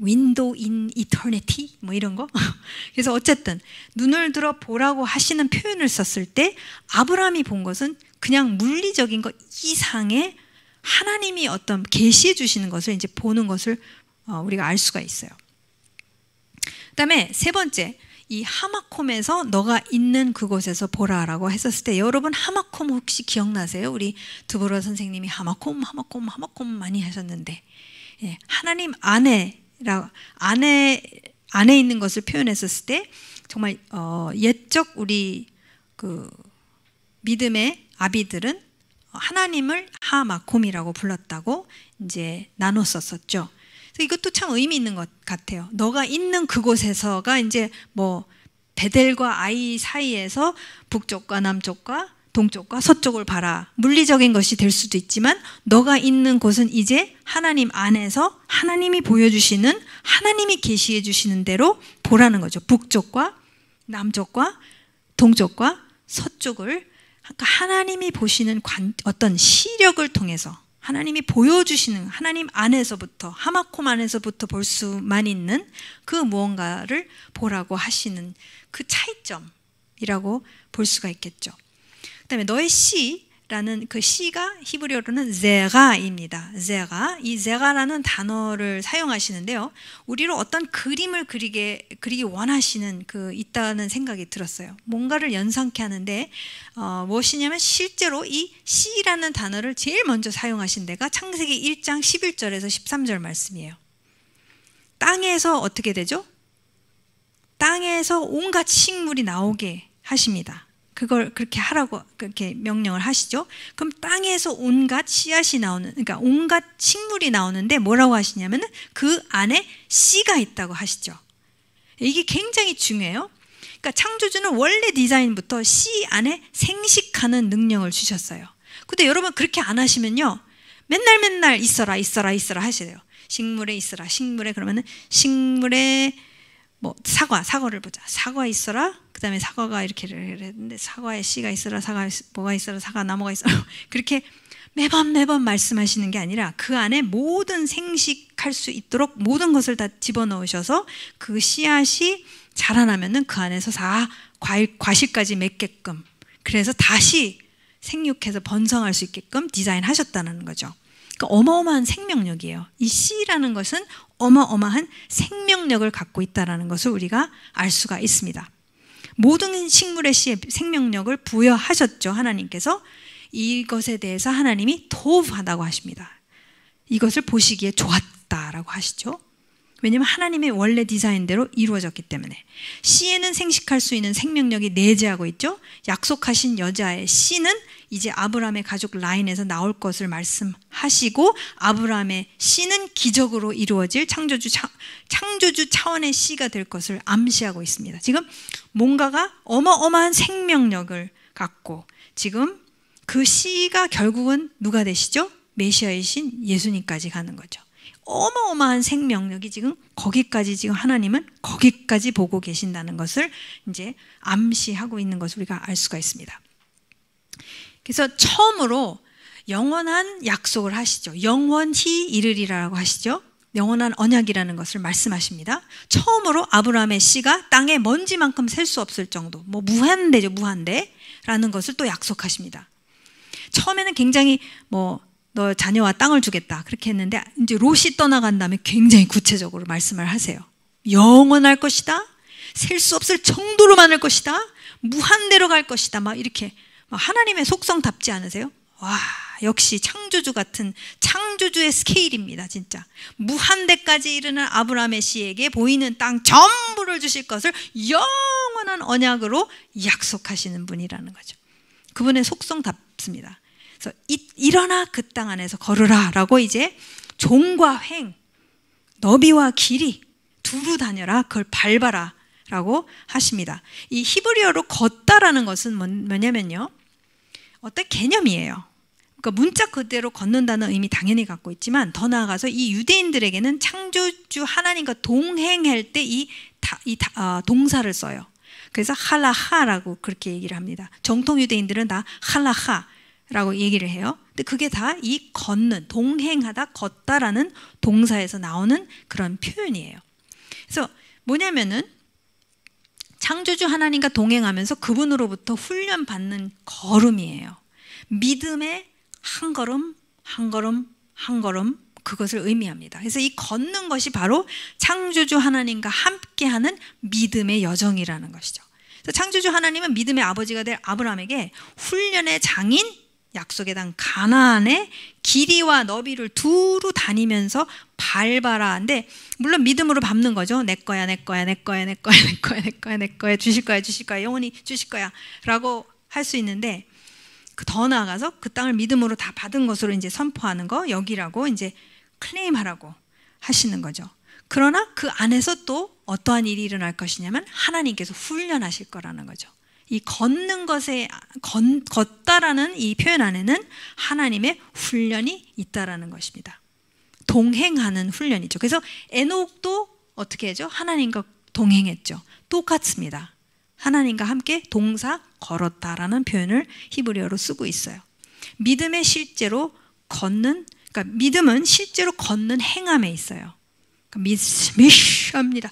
윈도우 인 이터니티 이런 거. 그래서 어쨌든 눈을 들어 보라고 하시는 표현을 썼을 때 아브라함이 본 것은 그냥 물리적인 것 이상의 하나님이 어떤 계시해 주시는 것을 이제 보는 것을 우리가 알 수가 있어요. 그다음에 세 번째, 이 하마콤에서 너가 있는 그곳에서 보라라고 했었을 때 여러분 하마콤 혹시 기억나세요? 우리 드보라 선생님이 하마콤 많이 하셨는데, 예, 하나님 안에 있는 것을 표현했었을 때 정말 옛적 우리 그 믿음의 아비들은 하나님을 하마콤이라고 불렀다고 이제 나눴었죠. 그래서 이것도 참 의미 있는 것 같아요. 너가 있는 그곳에서가 이제 베델과 아이 사이에서 북쪽과 남쪽과 동쪽과 서쪽을 봐라. 물리적인 것이 될 수도 있지만 너가 있는 곳은 이제 하나님 안에서 하나님이 보여주시는, 하나님이 계시해 주시는 대로 보라는 거죠. 북쪽과 남쪽과 동쪽과 서쪽을, 그러니까 하나님이 보시는 어떤 시력을 통해서 하나님이 보여주시는, 하나님 안에서부터, 하마콤 안에서부터 볼 수만 있는 그 무언가를 보라고 하시는 그 차이점이라고 볼 수가 있겠죠. 그 다음에 너의 씨라는 그 씨가 히브리어로는 제가입니다. 제가, 이 제가라는 단어를 사용하시는데요. 우리로 어떤 그림을 그리기 원하시는 있다는 생각이 들었어요. 뭔가를 연상케 하는데 무엇이냐면 실제로 이 씨라는 단어를 제일 먼저 사용하신 데가 창세기 1장 11절에서 13절 말씀이에요. 땅에서 어떻게 되죠? 땅에서 온갖 식물이 나오게 하십니다. 그걸 그렇게 하라고 그렇게 명령을 하시죠. 그럼 땅에서 온갖 씨앗이 나오는, 그러니까 온갖 식물이 나오는데 뭐라고 하시냐면 그 안에 씨가 있다고 하시죠. 이게 굉장히 중요해요. 그러니까 창조주는 원래 디자인부터 씨 안에 생식하는 능력을 주셨어요. 근데 여러분 그렇게 안 하시면요, 맨날 있어라 하셔야 돼요. 식물에 있어라, 식물에, 그러면은 식물에 사과를 보자. 사과 있어라. 그 다음에 사과가 이렇게 했는데 사과에 씨가 있어라, 사과에 뭐가 있어라, 사과 나무가 있어라. 그렇게 매번 말씀하시는 게 아니라 그 안에 모든 생식할 수 있도록 모든 것을 다 집어넣으셔서 그 씨앗이 자라나면은 그 안에서 다 과실까지 맺게끔, 그래서 다시 생육해서 번성할 수 있게끔 디자인하셨다는 거죠. 그러니까 어마어마한 생명력이에요. 이 씨라는 것은 어마어마한 생명력을 갖고 있다는 것을 우리가 알 수가 있습니다. 모든 식물의 씨에 생명력을 부여하셨죠. 하나님께서 이것에 대해서 하나님이 토브하다고 하십니다. 이것을 보시기에 좋았다라고 하시죠. 왜냐하면 하나님의 원래 디자인대로 이루어졌기 때문에. 씨에는 생식할 수 있는 생명력이 내재하고 있죠. 약속하신 여자의 씨는 이제 아브라함의 가족 라인에서 나올 것을 말씀하시고, 아브라함의 씨는 기적으로 이루어질 창조주 차원의 씨가 될 것을 암시하고 있습니다. 지금 뭔가가 어마어마한 생명력을 갖고, 지금 그 씨가 결국은 누가 되시죠? 메시아이신 예수님까지 가는 거죠. 어마어마한 생명력이 지금 거기까지, 지금 하나님은 거기까지 보고 계신다는 것을 이제 암시하고 있는 것을 우리가 알 수가 있습니다. 그래서 처음으로 영원한 약속을 하시죠. 영원히 이르리라고 하시죠. 영원한 언약이라는 것을 말씀하십니다. 처음으로 아브라함의 씨가 땅에 먼지만큼 셀 수 없을 정도, 무한대죠, 무한대라는 것을 또 약속하십니다. 처음에는 굉장히 너 자녀와 땅을 주겠다 그렇게 했는데, 이제 롯이 떠나간 다음에 굉장히 구체적으로 말씀을 하세요. 영원할 것이다. 셀 수 없을 정도로 많을 것이다. 무한대로 갈 것이다. 막 이렇게 하나님의 속성답지 않으세요? 와, 역시 창조주 같은 창조주의 스케일입니다. 진짜 무한대까지 이르는 아브라함의 씨에게 보이는 땅 전부를 주실 것을 영원한 언약으로 약속하시는 분이라는 거죠. 그분의 속성답습니다. 그래서 일어나 그 땅 안에서 걸으라 라고 이제 종과 횡, 너비와 길이 두루 다녀라, 그걸 밟아라 라고 하십니다. 이 히브리어로 걷다라는 것은 뭐냐면요, 어떤 개념이에요. 그러니까 문자 그대로 걷는다는 의미 당연히 갖고 있지만, 더 나아가서 이 유대인들에게는 창조주 하나님과 동행할 때 이 동사를 써요. 그래서 할라하라고 그렇게 얘기를 합니다. 정통 유대인들은 다 할라하라고 얘기를 해요. 근데 그게 다 이 걷는, 동행하다, 걷다라는 동사에서 나오는 그런 표현이에요. 그래서 뭐냐면은 창조주 하나님과 동행하면서 그분으로부터 훈련받는 걸음이에요. 믿음의 한 걸음 한 걸음 한 걸음, 그것을 의미합니다. 그래서 이 걷는 것이 바로 창조주 하나님과 함께하는 믿음의 여정이라는 것이죠. 그래서 창조주 하나님은 믿음의 아버지가 될 아브라함에게 훈련의 장인, 약속의 땅 가나안의 길이와 너비를 두루 다니면서 밟아라. 근데 물론 믿음으로 밟는 거죠. 내 거야, 내 거야, 내 거야, 내 거야, 내 거야, 내 거야, 내 거야, 주실 거야, 주실 거야, 영원히 주실 거야 라고 할 수 있는데, 더 나아가서 그 땅을 믿음으로 다 받은 것으로 이제 선포하는 거, 여기라고 이제 클레임하라고 하시는 거죠. 그러나 그 안에서 또 어떠한 일이 일어날 것이냐면 하나님께서 훈련하실 거라는 거죠. 이 걷는 것에, 걷다라는 이 표현 안에는 하나님의 훈련이 있다라는 것입니다. 동행하는 훈련이죠. 그래서 에녹도 어떻게 하죠? 하나님과 동행했죠. 똑같습니다. 하나님과 함께 동사 걸었다라는 표현을 히브리어로 쓰고 있어요. 믿음의 실제로 걷는, 그러니까 믿음은 실제로 걷는 행함에 있어요. 그러니까 미쉬합니다.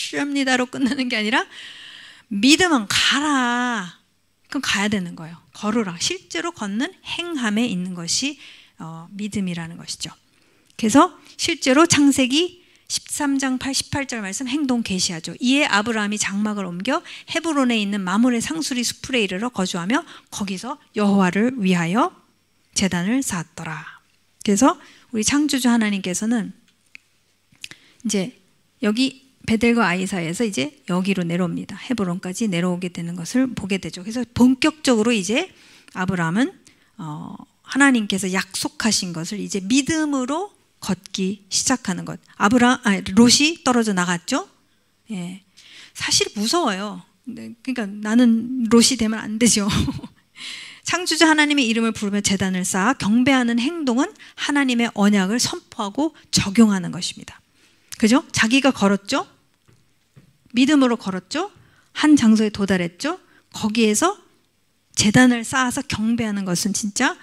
미쉬합니다로 끝나는 게 아니라 믿음은 가라. 그럼 가야 되는 거예요. 걸으라. 실제로 걷는 행함에 있는 것이 믿음이라는 것이죠. 그래서 실제로 창세기 13장 18절 말씀 행동 계시하죠. 이에 아브라함이 장막을 옮겨 헤브론에 있는 마므레 상수리 수풀에 이르러 거주하며 거기서 여호와를 위하여 제단을 쌓았더라. 그래서 우리 창조주 하나님께서는 이제 여기 베델과 아이 사이에서 이제 여기로 내려옵니다. 헤브론까지 내려오게 되는 것을 보게 되죠. 그래서 본격적으로 이제 아브라함은 하나님께서 약속하신 것을 이제 믿음으로 걷기 시작하는 것. 롯이 떨어져 나갔죠. 예, 사실 무서워요. 그러니까 나는 롯이 되면 안 되죠. 창조주 하나님의 이름을 부르며 제단을 쌓아 경배하는 행동은 하나님의 언약을 선포하고 적용하는 것입니다. 그죠? 자기가 걸었죠. 믿음으로 걸었죠. 한 장소에 도달했죠. 거기에서 제단을 쌓아서 경배하는 것은 진짜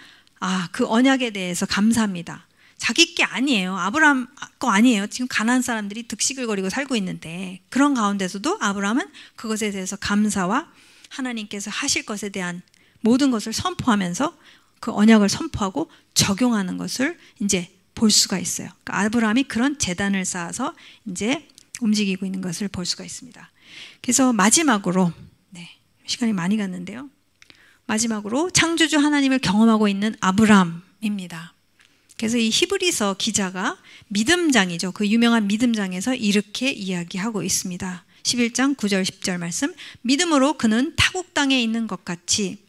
그 언약에 대해서 감사합니다. 자기 게 아니에요. 아브라함 거 아니에요. 지금 가나안 사람들이 득시글거리고 살고 있는데, 그런 가운데서도 아브라함은 그것에 대해서 감사와 하나님께서 하실 것에 대한 모든 것을 선포하면서 그 언약을 선포하고 적용하는 것을 이제 볼 수가 있어요. 그러니까 아브라함이 그런 제단을 쌓아서 이제 움직이고 있는 것을 볼 수가 있습니다. 그래서 마지막으로, 시간이 많이 갔는데요. 마지막으로 창조주 하나님을 경험하고 있는 아브라함입니다. 그래서 이 히브리서 기자가 믿음장이죠. 그 유명한 믿음장에서 이렇게 이야기하고 있습니다. 11장 9절 10절 말씀. 믿음으로 그는 타국 땅에 있는 것 같이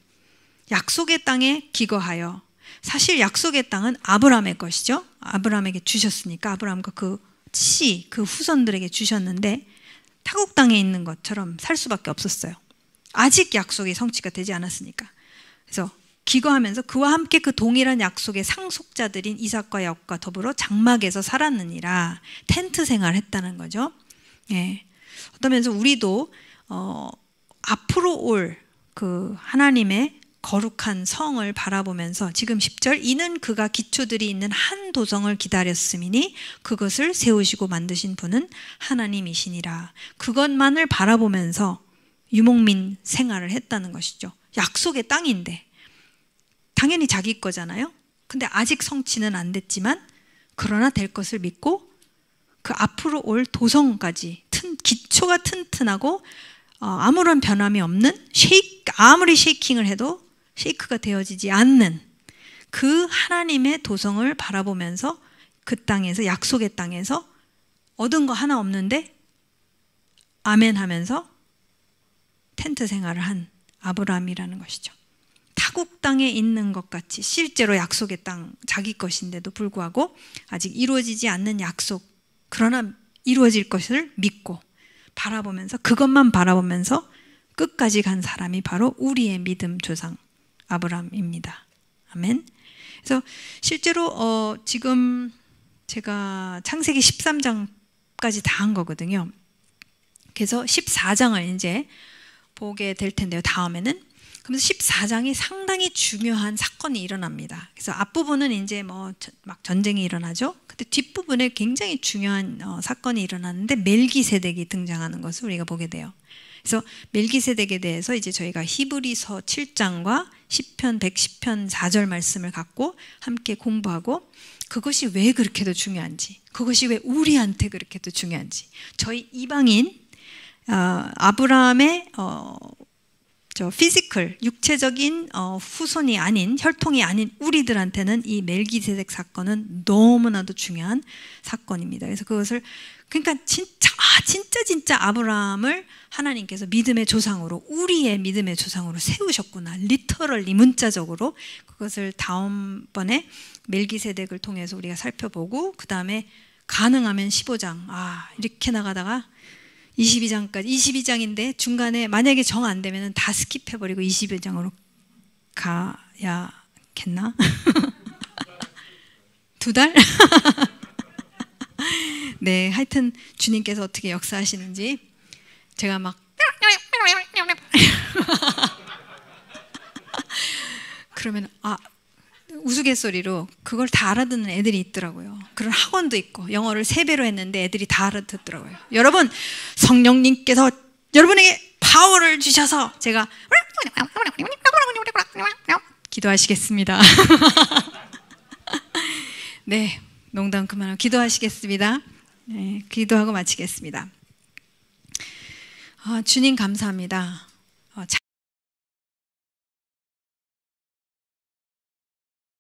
약속의 땅에 기거하여, 사실 약속의 땅은 아브라함의 것이죠. 아브라함에게 주셨으니까 아브라함과 그 후손들에게 주셨는데 타국 땅에 있는 것처럼 살 수밖에 없었어요. 아직 약속이 성취가 되지 않았으니까. 그래서 기거하면서 그와 함께 그 동일한 약속의 상속자들인 이삭과 야곱과 더불어 장막에서 살았느니라. 텐트 생활했다는 거죠. 예. 어떤 면에서 우리도 앞으로 올 그 하나님의 거룩한 성을 바라보면서 지금 10절, 이는 그가 기초들이 있는 한 도성을 기다렸음이니 그것을 세우시고 만드신 분은 하나님이시니라. 그것만을 바라보면서 유목민 생활을 했다는 것이죠. 약속의 땅인데 당연히 자기 거잖아요. 근데 아직 성취는 안 됐지만 그러나 될 것을 믿고 그 앞으로 올 도성까지 기초가 튼튼하고 아무런 변함이 없는 아무리 쉐이킹을 해도 쉐이크가 되어지지 않는 그 하나님의 도성을 바라보면서 그 땅에서 약속의 땅에서 얻은 거 하나 없는데 아멘 하면서 텐트 생활을 한 아브라함이라는 것이죠. 타국 땅에 있는 것 같이 실제로 약속의 땅 자기 것인데도 불구하고 아직 이루어지지 않는 약속, 그러나 이루어질 것을 믿고 바라보면서 그것만 바라보면서 끝까지 간 사람이 바로 우리의 믿음 조상 아브라함입니다. 아멘. 그래서 실제로 지금 제가 창세기 13장까지 다 한 거거든요. 그래서 14장을 이제 보게 될 텐데요. 다음에는. 그래서 14장이 상당히 중요한 사건이 일어납니다. 그래서 앞부분은 이제 뭐 막 전쟁이 일어나죠. 근데 뒷부분에 굉장히 중요한 사건이 일어나는데 멜기세덱이 등장하는 것을 우리가 보게 돼요. 그래서 멜기세덱에 대해서 이제 저희가 히브리서 7장과 시편 110편 4절 말씀을 갖고 함께 공부하고 그것이 왜 그렇게도 중요한지, 그것이 왜 우리한테 그렇게도 중요한지, 저희 이방인 아브라함의 피지컬, 육체적인 후손이 아닌, 혈통이 아닌 우리들한테는 이 멜기세덱 사건은 너무나도 중요한 사건입니다. 그래서 그것을 그러니까 진짜 아브라함을 하나님께서 믿음의 조상으로, 우리의 믿음의 조상으로 세우셨구나. 리터럴리 문자적으로 그것을 다음번에 멜기세덱을 통해서 우리가 살펴보고 그 다음에 가능하면 15장 이렇게 나가다가 22장인데 중간에 만약에 정 안 되면 다 스킵해버리고 22장으로 가야겠나? 2달? 네, 하여튼 주님께서 어떻게 역사하시는지 제가 막 그러면 우스갯소리로 그걸 다 알아듣는 애들이 있더라고요. 그런 학원도 있고 영어를 3배로 했는데 애들이 다 알아듣더라고요. 여러분, 성령님께서 여러분에게 파워를 주셔서 제가 기도하시겠습니다. 네, 농담 그만하고 기도하시겠습니다. 네, 기도하고 마치겠습니다. 주님 감사합니다.